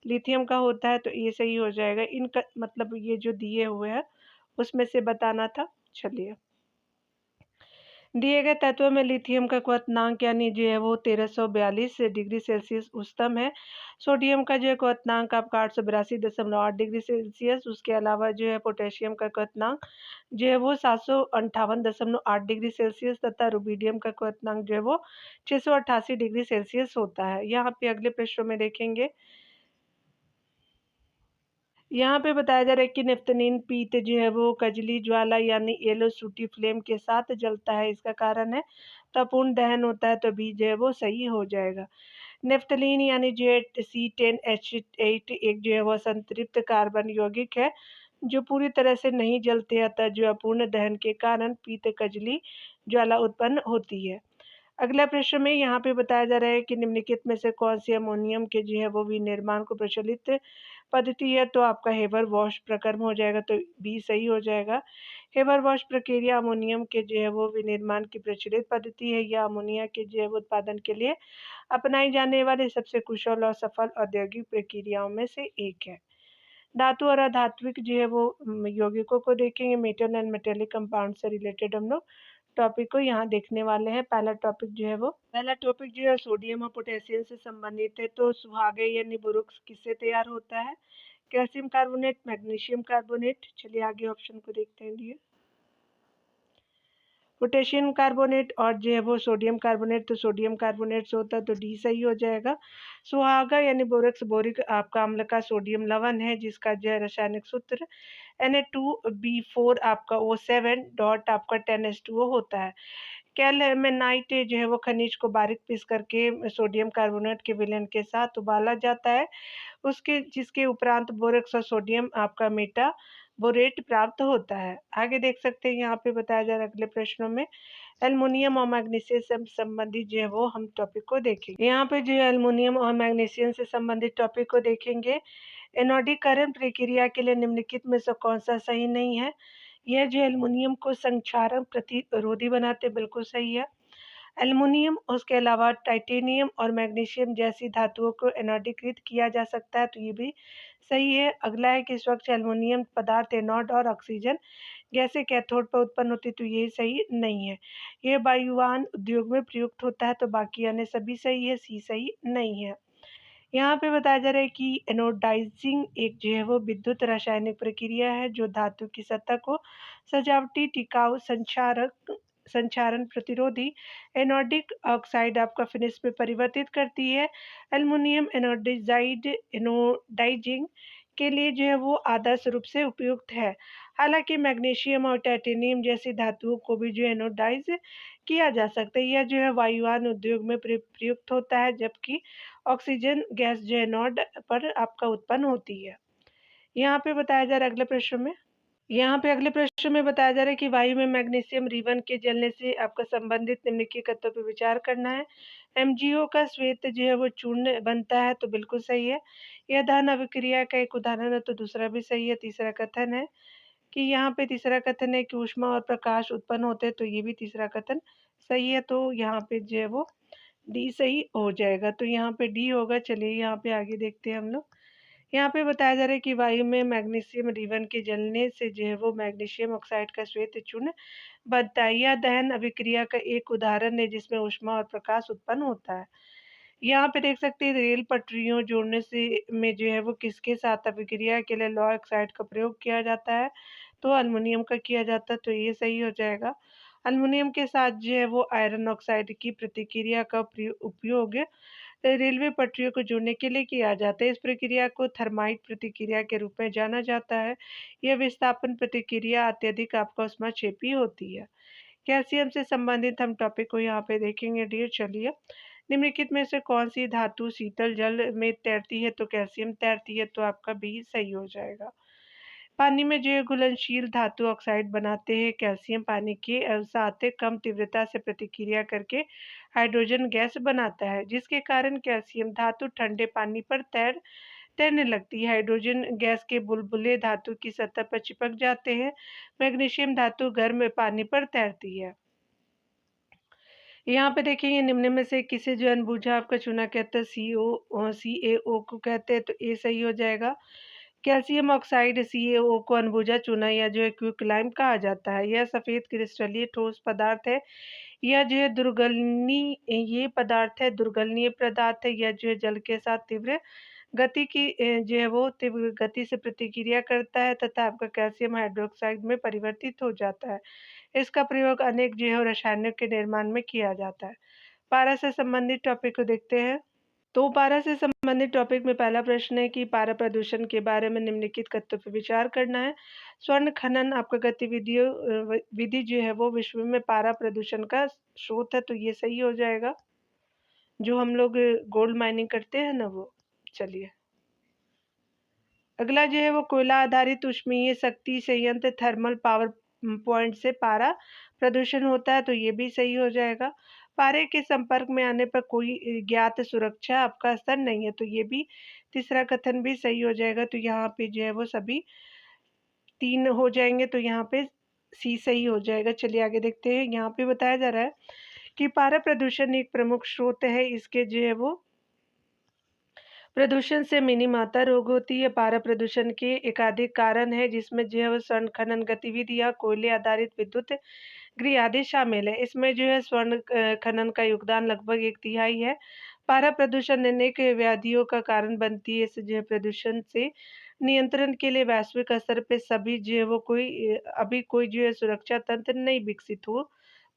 lithium का होता है, तो ये सही हो जाएगा। इनका मतलब ये जो दिए हुए हैं उसमें से बताना था। चलिए, दिए गए तत्वों में लिथियम का क्वथनांक यानी जो है वो 1342 डिग्री सेल्सियस उच्चतम है। सोडियम का जो है क्वथनांक आपका 882.8 डिग्री सेल्सियस, उसके अलावा जो है पोटेशियम का क्वथनांक जो है वो 758.8 डिग्री सेल्सियस तथा रुबिडियम का क्वथनांक जो है वो 688 डिग्री सेल्सियस होता है। यहाँ पे अगले प्रश्नों में देखेंगे, यहाँ पे बताया जा रहा है कि नेफ्थलीन पीत जो है वो कजली ज्वाला यानी येलो सूटी फ्लेम के साथ जलता है। इसका कारण है तो अपूर्ण दहन होता है, तो बी जो है वो सही हो जाएगा। नेफ्थलीन यानी जो है C10H8 एक जो है वो संतृप्त कार्बन यौगिक है जो पूरी तरह से नहीं जलते, अतः जो अपूर्ण दहन के कारण पीत कजली ज्वाला उत्पन्न होती है। अगला प्रश्न में यहाँ पे बताया जा रहा है कि निम्नलिखित में से कौन सी अमोनियम के जो है वो विनिर्माण को प्रचलित पद्धति है, तो आपका हेबर वॉश प्रक्रम हो जाएगा, तो बी सही हो जाएगा। हेबर वॉश प्रक्रिया अमोनियम के जो है वो विनिर्माण की प्रचलित पद्धति है। यह अमोनिया के जो है वो उत्पादन के लिए अपनाई जाने वाली सबसे कुशल और सफल औद्योगिक प्रक्रियाओं में से एक है। धातु और अधात्विक जो है वो यौगिकों को देखेंगे, मेटल एंड मेटेलिक कंपाउंड से रिलेटेड हम लोग टॉपिक को यहाँ देखने वाले हैं। पहला टॉपिक जो है सोडियम और पोटेशियम से संबंधित है। तो सुहागे यानी बोरोक्स किससे तैयार होता है, कैल्शियम कार्बोनेट, मैग्नीशियम कार्बोनेट। चलिए आगे ऑप्शन को देखते हैं डियर। पोटेशियम कार्बोनेट और जो है वो सोडियम कार्बोनेट, तो सोडियम कार्बोनेट से होता है, तो डी सही हो जाएगा। सुहागा यानी बोरक्स बोरिक आपका अम्ल का सोडियम लवण है, जिसका जो है रासायनिक सूत्र Na2B4 आपका O7 डॉट आपका 10H2O होता है। कैलमेनाइट जो है वो खनिज को बारीक पीस करके सोडियम कार्बोनेट के विलयन के साथ उबाला जाता है, उसके जिसके उपरांत बोरेक्स और सोडियम आपका मेटा बोरेट प्राप्त होता है। आगे देख सकते हैं, यहाँ पे बताया जा रहा है अगले प्रश्नों में एल्युमिनियम और मैग्नीशियम से संबंधित जो है वो हम टॉपिक को देखेंगे। यहाँ पे जो है एल्युमिनियम और मैग्नीशियम से संबंधित टॉपिक को देखेंगे। एनोडीकरण प्रक्रिया के लिए निम्नलिखित में से कौन सा सही नहीं है। यह जो एल्युमिनियम को संक्षारण प्रतिरोधी बनाते, बिल्कुल सही है। एल्युमिनियम उसके अलावा टाइटेनियम और मैग्नीशियम जैसी धातुओं को एनोडीकृत किया जा सकता है, तो ये भी सही है। अगला है कि स्वच्छ एल्युमिनियम पदार्थ एनोड और ऑक्सीजन गैसें कैथोड पर उत्पन्न होती, तो ये सही नहीं है। ये वायुयान उद्योग में प्रयुक्त होता है, तो बाकी अन्य सभी सही है, सी सही नहीं है। यहाँ पे बताया जा रहा है कि एनोडाइजिंग एक जो है वो विद्युत रासायनिक प्रक्रिया है जो धातु की सतह को सजावटी, टिकाऊ, संक्षारण प्रतिरोधी एनोडिक ऑक्साइड आपका फिनिश में परिवर्तित करती है। एल्युमिनियम एनोडाइजिंग के लिए जो है वो आदर्श रूप से उपयुक्त है। हालांकि मैग्नीशियम और टाइटेनियम जैसी धातुओं को भी जो एनोडाइज किया जा सकता है। यह जो है वायुयान उद्योग में प्रयुक्त होता है, जबकि ऑक्सीजन गैस जो है एनोड पर आपका उत्पन्न होती है। यहाँ पे बताया जा रहा है अगले प्रश्न में, यहाँ पे अगले प्रश्न में बताया जा रहा है कि वायु में मैग्नीशियम रिबन के जलने से आपका संबंधित निम्नलिखित तत्वों पर विचार करना है। एमजीओ का श्वेत जो है वो चूर्ण बनता है, तो बिल्कुल सही है। यह दहन अभिक्रिया का एक उदाहरण है, तो दूसरा भी सही है। तीसरा कथन है कि यहाँ पे तीसरा कथन है कि ऊष्मा और प्रकाश उत्पन्न होते हैं, तो ये भी तीसरा कथन सही है। तो यहाँ पे जो है वो डी सही हो जाएगा, तो यहाँ पे डी होगा। चलिए यहाँ पे आगे देखते हैं हम लोग। यहाँ पे बताया जा रहा है कि वायु में मैग्नीशियम रिबन के जलने से जो है वो मैग्नीशियम ऑक्साइड का श्वेत चूर्ण बनता है। यह दहन अभिक्रिया का एक उदाहरण है जिसमें ऊष्मा और प्रकाश उत्पन्न होता है। यहाँ पे देख सकते हैं रेल पटरियों जोड़ने से में जो है वो किसके साथ अभिक्रिया के लिए लौह ऑक्साइड का प्रयोग किया जाता है, तो अल्युमिनियम का किया जाता है, तो ये सही हो जाएगा। अल्युमिनियम के साथ जो है वो आयरन ऑक्साइड की प्रतिक्रिया का उपयोग रेलवे पटरियों को जोड़ने के लिए किया जाता है। इस प्रक्रिया को थर्माइट प्रतिक्रिया के रूप में जाना जाता है। यह विस्थापन प्रतिक्रिया अत्यधिक आपका उष्माक्षेपी होती है। कैल्शियम से संबंधित हम टॉपिक को यहाँ पे देखेंगे डियर। चलिए, निम्नलिखित में से कौन सी धातु शीतल जल में तैरती है, तो कैल्शियम तैरती है, तो आपका बी सही हो जाएगा। पानी में जो है घुलनशील धातु ऑक्साइड बनाते हैं। कैल्शियम पानी के साथ कम तीव्रता से प्रतिक्रिया करके हाइड्रोजन गैस बनाता है, जिसके कारण कैल्शियम धातु ठंडे पानी पर तैरने लगती है। हाइड्रोजन गैस के बुलबुले धातु की सतह पर चिपक जाते हैं। मैग्नीशियम धातु गर्म पानी पर तैरती है। यहाँ पे देखेंगे निम्न में से किसे जो अनबुझा आपका चुना कहते हैं, CaO को कहते हैं, तो ये सही हो जाएगा। कैल्शियम ऑक्साइड CaO को अनबुझा चूना या जो है क्विकलाइम कहा जाता है। यह सफेद क्रिस्टलीय ठोस पदार्थ है। यह जो है दुर्गलनीय पदार्थ है। यह जो है जल के साथ तीव्र गति की जो है वो तीव्र गति से प्रतिक्रिया करता है तथा आपका कैल्शियम हाइड्रोक्साइड में परिवर्तित हो जाता है। इसका प्रयोग अनेक जो है रसायनों के निर्माण में किया जाता है। पारा से संबंधित टॉपिक को देखते हैं। तो पारा से संबंधित टॉपिक में पहला प्रश्न है कि पारा प्रदूषण के बारे में निम्नलिखित तथ्यों पर विचार करना है। स्वर्ण खनन आपका विधि जो है वो विश्व में पारा प्रदूषण का स्रोत है, तो ये सही हो जाएगा। जो हम लोग गोल्ड माइनिंग करते हैं ना वो। चलिए, अगला जो है वो कोयला आधारित ऊष्मीय शक्ति संयंत्र थर्मल पावर पॉइंट से पारा प्रदूषण होता है, तो ये भी सही हो जाएगा। पारे के संपर्क में आने पर कोई ज्ञात सुरक्षा आपका स्तर नहीं है, तो ये भी तीसरा कथन भी सही हो जाएगा। तो यहाँ पे जो है वो सभी 3 हो जाएंगे, तो यहाँ पे सी सही हो जाएगा। चलिए आगे देखते हैं। यहाँ पे बताया जा रहा है कि पारा प्रदूषण एक प्रमुख स्रोत है। इसके जो है वो प्रदूषण से मिनी मात्रा रोग होती है। पारा प्रदूषण के एकाधिक कारण है, जिसमें जो है वो स्वर्ण खनन गतिविधियां, कोयले आधारित विद्युत गृह आदि शामिल है। इसमें जो है स्वर्ण खनन का योगदान लगभग 1/3 है। पारा प्रदूषण अनेक व्याधियों का कारण बनती है। इस जो है प्रदूषण से नियंत्रण के लिए वैश्विक स्तर पे सभी जो है वो अभी कोई जो है सुरक्षा तंत्र नहीं विकसित हो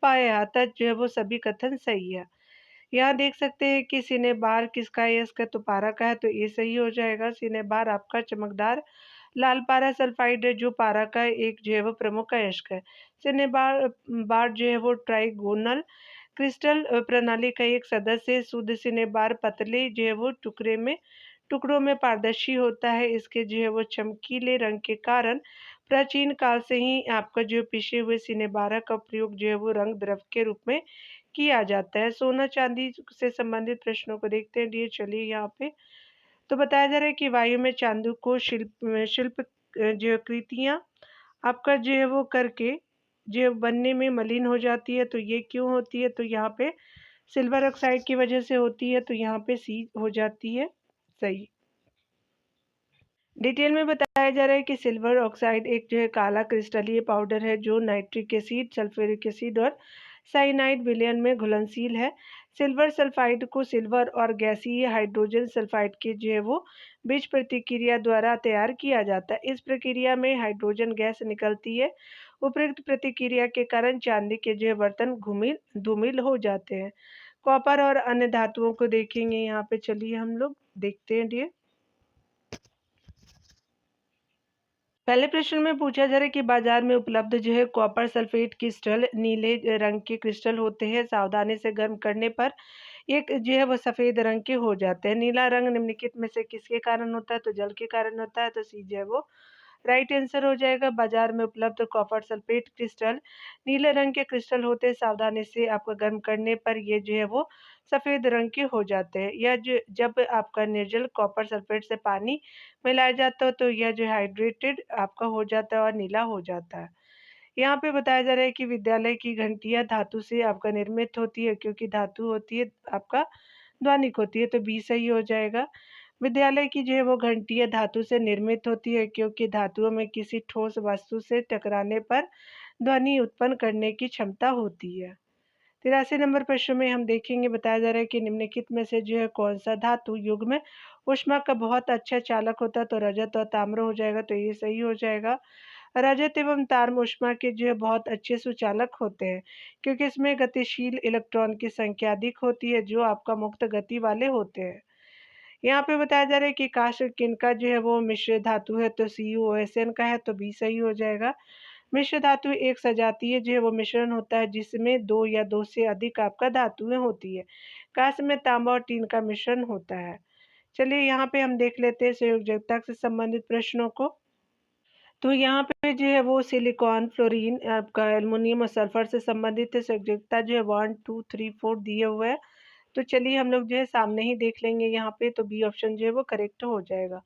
पाया, अतः जो है वो सभी कथन सही है। यहाँ देख सकते हैं कि सिनेबार किसका है, इसका तो पारा का है, तो ये सही हो जाएगा। सिनेबार आपका चमकदार लाल पारा सल्फाइड है, जो पारा का एक जो है वो प्रमुख अयस्क है। सिनेबार बार जो है वो ट्राइगोनल क्रिस्टल प्रणाली का एक सदस्य है। शुद्ध सिनेबार पतले जो है वो टुकड़ों में पारदर्शी होता है। इसके जो है वो चमकीले रंग के कारण प्राचीन काल से ही आपका जो पिसे हुए सिनेबारा का प्रयोग जो है वो रंग द्रव के रूप में किया जाता है। सोना चांदी से संबंधित प्रश्नों को देखते हैं डियर। चलिए यहाँ पे तो बताया जा रहा है कि वायु में चांदी को शिल्प जो कृतियां आपका जो है वो करके जो बनने में मलिन हो जाती है, तो ये क्यों होती है, तो यहाँ पे सिल्वर ऑक्साइड की वजह से होती है, तो यहाँ पे सी हो जाती है सही। डिटेल में बताया जा रहा है कि सिल्वर ऑक्साइड एक जो है काला क्रिस्टलीय पाउडर है, जो नाइट्रिक एसिड, सल्फ्यूरिक एसिड और साइनाइड विलयन में घुलनशील है। सिल्वर सल्फाइड को सिल्वर और गैसीय हाइड्रोजन सल्फाइड के जो है वो बीच प्रतिक्रिया द्वारा तैयार किया जाता है। इस प्रक्रिया में हाइड्रोजन गैस निकलती है। उपयुक्त प्रतिक्रिया के कारण चांदी के जो है बर्तन धूमिल हो जाते हैं। कॉपर और अन्य धातुओं को देखेंगे यहाँ पे। चलिए हम लोग देखते हैं डियर। पहले प्रश्न में पूछा जा रहा है कि बाजार में उपलब्ध जो है कॉपर सल्फेट क्रिस्टल नीले रंग के क्रिस्टल होते हैं। सावधानी से गर्म करने पर एक जो है वो सफेद रंग के हो जाते हैं। नीला रंग निम्नलिखित में से किसके कारण होता है, तो जल के कारण होता है, तो सी जो है वो राइट आंसर हो जाएगा बाजार में उपलब्ध कॉपर सल्फेट क्रिस्टल नीले रंग के क्रिस्टल होते हैं, सावधानी से आपको गर्म करने पर ये जो है वो सफ़ेद रंग के हो जाते हैं। यह जो जब आपका निर्जल कॉपर सल्फेट से पानी मिलाया जाता है तो यह जो हाइड्रेटेड आपका हो जाता है और नीला हो जाता है। यहाँ पे बताया जा रहा है कि विद्यालय की घंटियाँ धातु से आपका निर्मित होती है, क्योंकि धातु होती है आपका ध्वनिक होती है, तो बी सही हो जाएगा। विद्यालय की जो है वो घंटियाँ धातु से निर्मित होती है, क्योंकि धातुओं में किसी ठोस वस्तु से टकराने पर ध्वनि उत्पन्न करने की क्षमता होती है। 83 नंबर प्रश्न में हम देखेंगे, बताया जा रहा है कि निम्नलिखित में से जो है कौन-सा धातु युग्म ऊष्मा का बहुत अच्छा चालक होता है, तो रजत और ताम्र हो जाएगा, तो ये सही हो जाएगा। रजत एवं ताम्र ऊष्मा के जो है बहुत अच्छे सुचालक होते हैं, क्योंकि इसमें गतिशील इलेक्ट्रॉन की संख्या अधिक होती है, जो आपका मुक्त गति वाले होते हैं। यहाँ पे बताया जा रहा है कि काष्ठ किनका जो है वो मिश्र धातु है, तो CuOSn का है, तो बी सही हो जाएगा। मिश्र धातु एक सजातीय जो है वो मिश्रण होता है, जिसमें 2 या 2 से अधिक आपका धातुएँ होती है। काँस्य में तांबा और टीन का मिश्रण होता है। चलिए यहाँ पे हम देख लेते हैं संयोजकता से संबंधित प्रश्नों को। तो यहाँ पे जो है वो सिलिकॉन, फ्लोरीन, आपका एल्युमिनियम और सल्फर से संबंधित संयोजकता जो है 1, 2, 3, 4 दिए हुए हैं। तो चलिए हम लोग जो है सामने ही देख लेंगे यहाँ पे, तो बी ऑप्शन जो है वो करेक्ट हो जाएगा।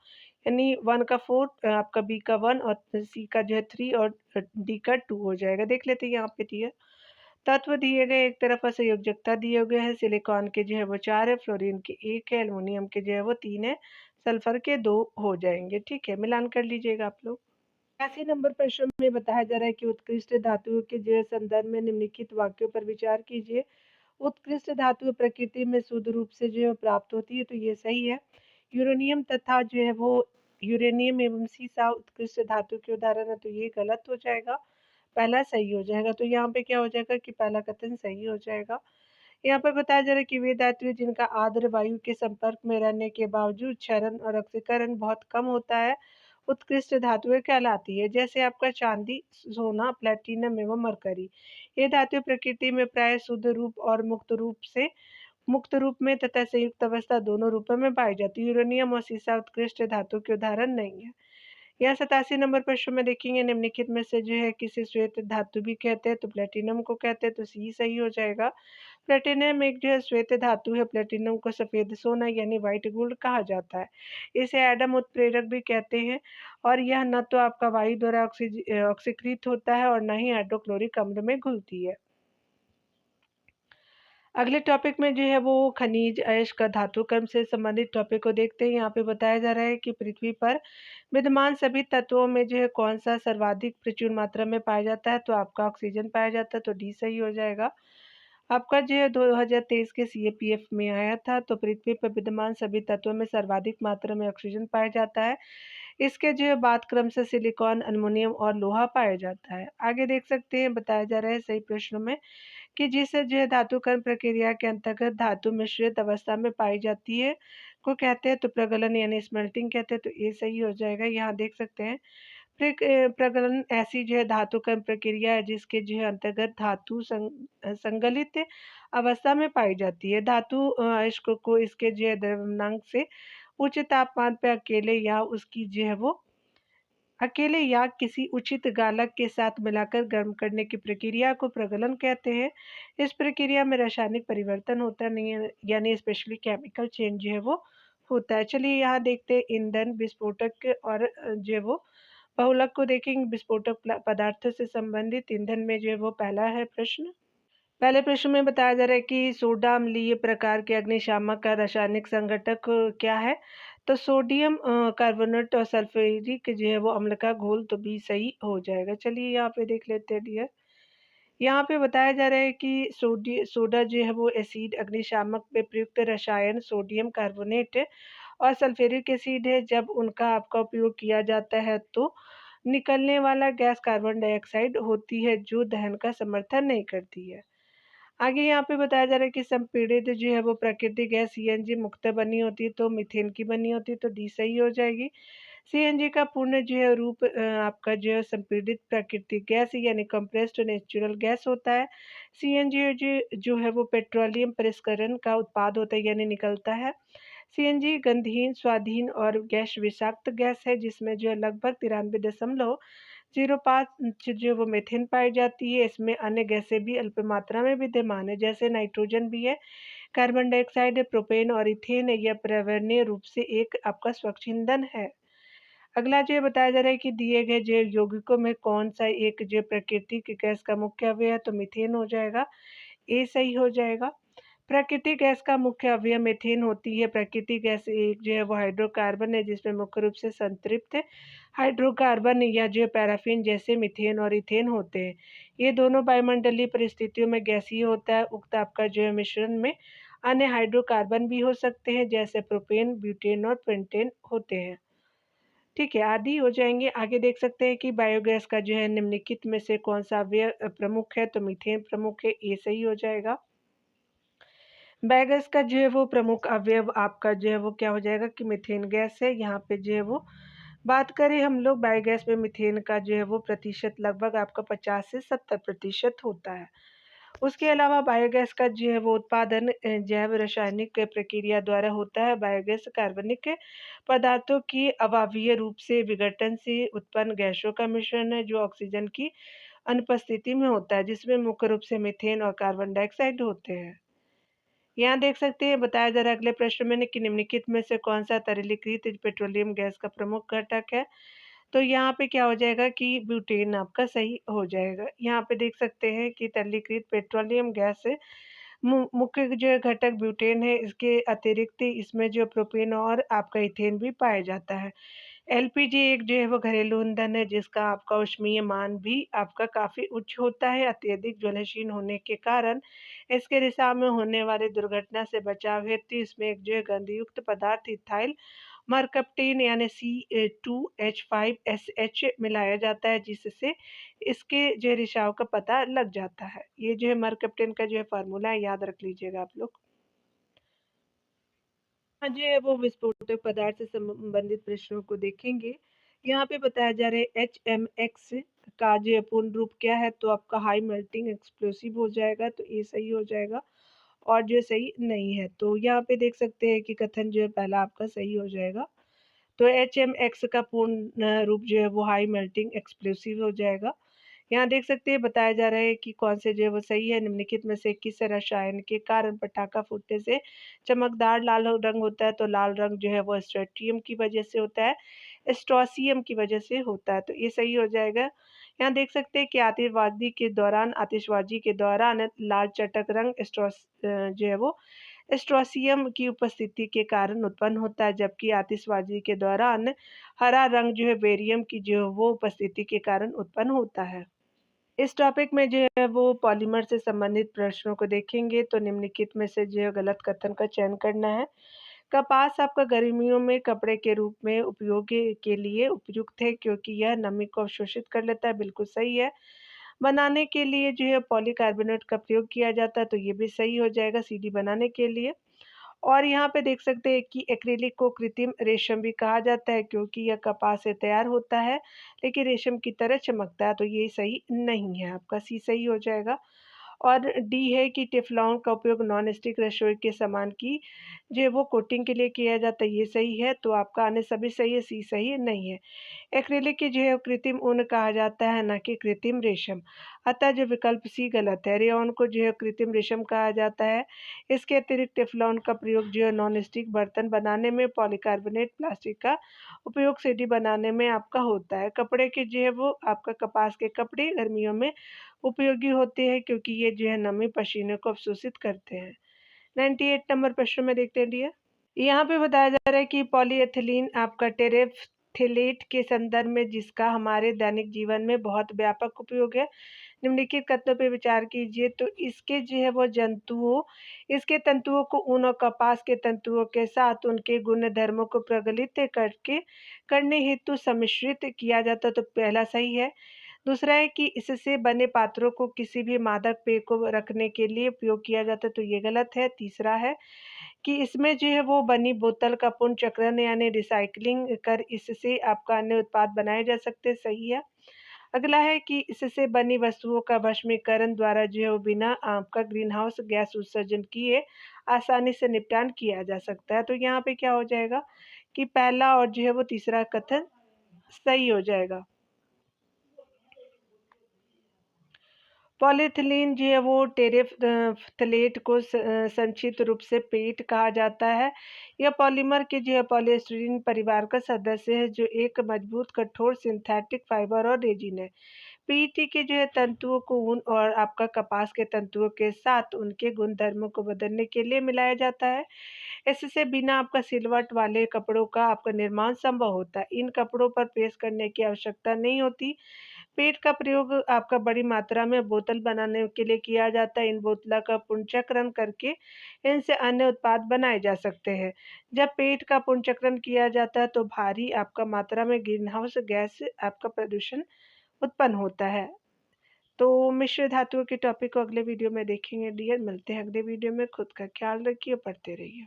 यानी 1 का 4, आपका बी का 1 और सी का जो है 3 और डी का 2 हो जाएगा। देख लेते हैं यहाँ पे दिए तत्व दिए गए, एक तरफ संयोजकता दिए गए हैं, सिलिकॉन के जो है वो 4 है, फ्लोरीन के 1 है, एल्युमिनियम के जो है वो 3 है, सल्फर के 2 हो जाएंगे। ठीक है, मिलान कर लीजिएगा आप लोग। 82 नंबर प्रश्न में बताया जा रहा है कि उत्कृष्ट धातुओं के जो है संदर्भ में निम्नलिखित वाक्यों पर विचार कीजिए। उत्कृष्ट धातु प्रकृति में शुद्ध रूप से जो है प्राप्त होती है, तो ये सही है। यूरेनियम तथा जो है वो यूरेनियम एवं सीसा उत्कृष्ट धातु के उदाहरण है, तो ये गलत हो जाएगा। पहला सही हो जाएगा, तो यहाँ पे क्या हो जाएगा कि पहला कथन सही हो जाएगा। यहाँ पर बताया जा रहा है कि वे धातुएं जिनका आर्द्र वायु के संपर्क में रहने के बावजूद क्षरण और ऑक्सीकरण बहुत कम होता है, उत्कृष्ट धातुएं कहलाती है, जैसे आपका चांदी, सोना, प्लेटिनम एवं मरकरी। ये धातुएं प्रकृति में प्राय शुद्ध रूप और मुक्त रूप में तथा संयुक्त अवस्था दोनों रूपों में पाई जाती है। यूरेनियम और सीसा उत्कृष्ट धातु के उदाहरण नहीं है। यहाँ 87 नंबर प्रश्न में देखेंगे, निम्नलिखित में से जो है किसे श्वेत धातु भी कहते हैं, तो प्लेटिनम को कहते हैं, तो सी सही हो जाएगा। प्लेटिनम एक जो है श्वेत धातु है। प्लेटिनम को सफेद सोना यानी व्हाइट गोल्ड कहा जाता है। इसे एडम उत्प्रेरक भी कहते हैं, और यह न तो आपका वायु द्वारा ऑक्सीकृत होता है और न ही हाइड्रोक्लोरिक अम्ल में घुलती है। अगले टॉपिक में जो है वो खनिज अयस्क धातु क्रम से संबंधित टॉपिक को देखते हैं। यहाँ पे बताया जा रहा है कि पृथ्वी पर विद्यमान सभी तत्वों में जो है कौन सा सर्वाधिक प्रचुर मात्रा में पाया जाता है, तो आपका ऑक्सीजन पाया जाता है, तो डी सही हो जाएगा। आपका जो है 2023 के CAPF में आया था, तो पृथ्वी पर विद्यमान सभी तत्वों में सर्वाधिक मात्रा में ऑक्सीजन पाया जाता है। इसके जो है बाद क्रम से सिलिकॉन, अल्युमिनियम और लोहा पाया जाता है। आगे देख सकते हैं, बताया जा रहा है सही प्रश्न में कि जिसे जो है धातुकरण प्रक्रिया के अंतर्गत धातु मिश्रित अवस्था में पाई जाती है को कहते हैं, तो प्रगलन यानी स्मेल्टिंग कहते हैं, तो ये सही हो जाएगा। यहाँ देख सकते हैं प्रगलन ऐसी जो है धातुकरण प्रक्रिया है जिसके जो है अंतर्गत धातु संगलित अवस्था में पाई जाती है। धातु अयस्क को इसके जो है द्रव्यमानांक से उच्च तापमान पर अकेले या किसी उचित गालक के साथ मिलाकर गर्म करने की प्रक्रिया को प्रगलन कहते हैं। इस प्रक्रिया में रासायनिक परिवर्तन होता नहीं है, यानी स्पेशली केमिकल चेंज जो है वो होता है। चलिए यहाँ देखते हैं ईंधन, विस्फोटक और जो है वो बहुलक को देखेंगे। विस्फोटक पदार्थों से संबंधित ईंधन में जो है वो पहला है प्रश्न। पहले प्रश्न में बताया जा रहा है कि सोडा अम्लीय प्रकार के अग्निशामक का रासायनिक संघटक क्या है, तो सोडियम कार्बोनेट और सल्फ्यूरिक जो है वो अम्ल का घोल, तो बी सही हो जाएगा। चलिए यहाँ पे देख लेते हैं डियर। यहाँ पे बताया जा रहा है कि सोडा जो है वो एसिड अग्निशामक में प्रयुक्त रसायन सोडियम कार्बोनेट और सल्फ्यूरिक एसिड है। जब उनका आपका उपयोग किया जाता है तो निकलने वाला गैस कार्बन डाइऑक्साइड होती है, जो दहन का समर्थन नहीं करती है। आगे यहाँ पे बताया जा रहा है कि संपीड़ित जो है वो प्राकृतिक गैस CNG मुक्त बनी होती है, तो मीथेन की बनी होती है, तो डी सही हो जाएगी। CNG का पूर्ण जो है रूप आपका जो है संपीड़ित प्राकृतिक गैस यानी कंप्रेस्ड नेचुरल गैस होता है। CNG जो है वो पेट्रोलियम प्रसंस्करण का उत्पाद होता है, यानी निकलता है। सीएनजी गंधहीन, स्वादहीन और गैस विषाक्त गैस है जिसमें जो है लगभग 93.05 जो वो मीथेन पाई जाती है। इसमें अन्य गैसें भी अल्प मात्रा में विद्यमान है, जैसे नाइट्रोजन भी है, कार्बन डाइऑक्साइड है, प्रोपेन और इथेन है। यह पर्यावरणीय रूप से एक आपका स्वच्छ ईंधन है। अगला जो ये बताया जा रहा है कि दिए गए जैव यौगिकों में कौन-सा एक जो प्राकृतिक गैस का मुख्य अवयव है, तो मीथेन हो जाएगा, ए सही हो जाएगा। प्राकृतिक गैस का मुख्य अवयव मीथेन होती है। प्राकृतिक गैस एक जो है वो हाइड्रोकार्बन है जिसमें मुख्य रूप से संतृप्त हाइड्रोकार्बन या जो पैराफिन जैसे मीथेन और इथेन होते हैं। ये दोनों वायुमंडलीय परिस्थितियों में गैसीय होता है। उक्त आपका जो है मिश्रण में अन्य हाइड्रोकार्बन भी हो सकते हैं जैसे प्रोपेन, ब्यूटेन और पेंटेन होते हैं। ठीक है, आदि हो जाएँगे। आगे देख सकते हैं कि बायोगैस का जो है निम्नलिखित में से कौन-सा अवयव प्रमुख है, तो मीथेन प्रमुख है, ए सही हो जाएगा। बायोगैस का जो है वो प्रमुख अवयव आपका जो है वो क्या हो जाएगा कि मीथेन गैस है। यहाँ पे जो है वो बात करें हम लोग बायोगैस में मीथेन का जो है वो प्रतिशत लगभग आपका 50 से 70% होता है। उसके अलावा बायोगैस का जो है वो उत्पादन जैव रासायनिक प्रक्रिया द्वारा होता है। बायोगैस कार्बनिक पदार्थों की अवायवीय रूप से विघटन से उत्पन्न गैसों का मिश्रण है जो ऑक्सीजन की अनुपस्थिति में होता है, जिसमें मुख्य रूप से मीथेन और कार्बन डाइऑक्साइड होते हैं। यहाँ देख सकते हैं बताया जा रहा है अगले प्रश्न में कि निम्नलिखित में से कौन सा तरलीकृत पेट्रोलियम गैस का प्रमुख घटक है। तो यहाँ पे क्या हो जाएगा कि ब्यूटेन आपका सही हो जाएगा। यहाँ पे देख सकते हैं कि तरलीकृत पेट्रोलियम गैस से मुख्य जो घटक ब्यूटेन है। इसके अतिरिक्त इसमें जो प्रोपेन और आपका इथेन भी पाया जाता है। एलपीजी एक जो है वो घरेलू ईंधन है जिसका आपका ऊष्मीय मान भी आपका काफ़ी उच्च होता है। अत्यधिक ज्वलनशील होने के कारण इसके रिसाव में होने वाली दुर्घटना से बचाव हेतु इसमें एक जो है गंधयुक्त पदार्थ इथाइल मरकप्टेन यानी C2H5SH मिलाया जाता है जिससे इसके जो रिसाव का पता लग जाता है। ये जो है मरकप्टेन का जो है फार्मूला है, याद रख लीजिएगा आप लोग। हाँ जी, वो विस्फोटक पदार्थ से संबंधित प्रश्नों को देखेंगे। यहाँ पे बताया जा रहा है HMX का जो पूर्ण रूप क्या है, तो आपका हाई मेल्टिंग एक्सप्लोसिव हो जाएगा, तो ये सही हो जाएगा और जो सही नहीं है। तो यहाँ पे देख सकते हैं कि कथन जो है पहला आपका सही हो जाएगा। तो HMX का पूर्ण रूप जो है वो हाई मेल्टिंग एक्सप्लोसिव हो जाएगा। यहाँ देख सकते हैं बताया जा रहा है कि कौन से जो है वो सही है। निम्नलिखित में से किस रसायन के कारण पटाखा फूटने से चमकदार लाल रंग होता है, तो लाल रंग जो है वो स्ट्रोंटियम की वजह से होता है, स्ट्रोंसियम की वजह से होता है, तो ये सही हो जाएगा। यहाँ देख सकते हैं कि आतिशबाजी के दौरान लाल चटक रंग जो है वो स्ट्रोंसियम की उपस्थिति के कारण उत्पन्न होता है, जबकि आतिशबाजी के दौरान हरा रंग जो है बेरियम की जो है वो उपस्थिति के कारण उत्पन्न होता है। इस टॉपिक में जो है वो पॉलीमर से संबंधित प्रश्नों को देखेंगे, तो निम्नलिखित में से जो है गलत कथन का चयन करना है। कपास आपका गर्मियों में कपड़े के रूप में उपयोग के लिए उपयुक्त है क्योंकि यह नमी को अवशोषित कर लेता है, बिल्कुल सही है। बनाने के लिए जो है पॉलीकार्बोनेट का प्रयोग किया जाता है, तो ये भी सही हो जाएगा सीढ़ी बनाने के लिए। और यहाँ पे देख सकते हैं कि एक्रिलिक को कृत्रिम रेशम भी कहा जाता है क्योंकि यह कपास से तैयार होता है लेकिन रेशम की तरह चमकता है, तो ये सही नहीं है, आपका सी सही हो जाएगा। और डी है कि टेफ्लॉन का उपयोग नॉन स्टिक रसोई के सामान की जो है वो कोटिंग के लिए किया जाता है, ये सही है, तो आपका अन्य सभी सही है, सी सही नहीं है। एक्रिलिक की जो है कृत्रिम ऊन कहा जाता है, ना कि कृत्रिम रेशम। अतः जो विकल्प सी गलत है। रेयॉन को जो है कृत्रिम रेशम कहा जाता है। इसके अतिरिक्त टेफ्लॉन का प्रयोग जो है नॉन स्टिक बर्तन बनाने में, पॉलीकार्बोनेट प्लास्टिक का उपयोग सीढ़ी बनाने में आपका होता है। कपड़े के जो है वो आपका कपास के कपड़े गर्मियों में उपयोगी होते हैं क्योंकि ये जो है नमी पसीने को अवशोषित करते हैं। 98 नंबर प्रश्न में देखते हैं डियर। यहाँ पे बताया जा रहा है कि पॉलीएथिलीन आपका टेरेफ्थेलेट के संदर्भ में जिसका हमारे दैनिक जीवन में बहुत व्यापक उपयोग है। निम्नलिखित कथनों पे विचार कीजिए, तो इसके जो है वो इसके तंतुओं को ऊन और कपास के तंतुओं के साथ उनके गुण धर्मों को प्रगलित करने हेतु सम्मिश्रित किया जाता है, तो पहला सही है। दूसरा है कि इससे बने पात्रों को किसी भी मादक पेय को रखने के लिए उपयोग किया जाता है, तो ये गलत है। तीसरा है कि इसमें जो है वो बनी बोतल का पुनर्चक्रण यानी रिसाइक्लिंग कर इससे आपका अन्य उत्पाद बनाए जा सकते हैं, सही है। अगला है कि इससे बनी वस्तुओं का भस्मीकरण द्वारा जो है वो बिना आपका ग्रीन हाउस गैस उत्सर्जन किए आसानी से निपटान किया जा सकता है। तो यहाँ पे क्या हो जाएगा कि पहला और जो है वो तीसरा कथन सही हो जाएगा। पॉलीथिलीन जो है वो टेरेफ्थलेट को संक्षिप्त रूप से पेट कहा जाता है। यह पॉलीमर के जो है पॉलीस्टीरीन परिवार का सदस्य है, जो एक मजबूत कठोर सिंथेटिक फाइबर और रेजिन है। पीईटी के जो है तंतुओं को ऊन और आपका कपास के तंतुओं के साथ उनके गुणधर्मों को बदलने के लिए मिलाया जाता है। इससे बिना आपका सिलवट वाले कपड़ों का आपका निर्माण संभव होता है। इन कपड़ों पर प्रेस करने की आवश्यकता नहीं होती। पेट का प्रयोग आपका बड़ी मात्रा में बोतल बनाने के लिए किया जाता है। इन बोतलों का पुनर्चक्रण करके इनसे अन्य उत्पाद बनाए जा सकते हैं। जब पेट का पुनर्चक्रण किया जाता है तो भारी आपका मात्रा में ग्रीन हाउस गैस आपका प्रदूषण उत्पन्न होता है। तो मिश्र धातुओं के टॉपिक को अगले वीडियो में देखेंगे डियर। मिलते हैं अगले वीडियो में। खुद का ख्याल रखिए, पढ़ते रहिए।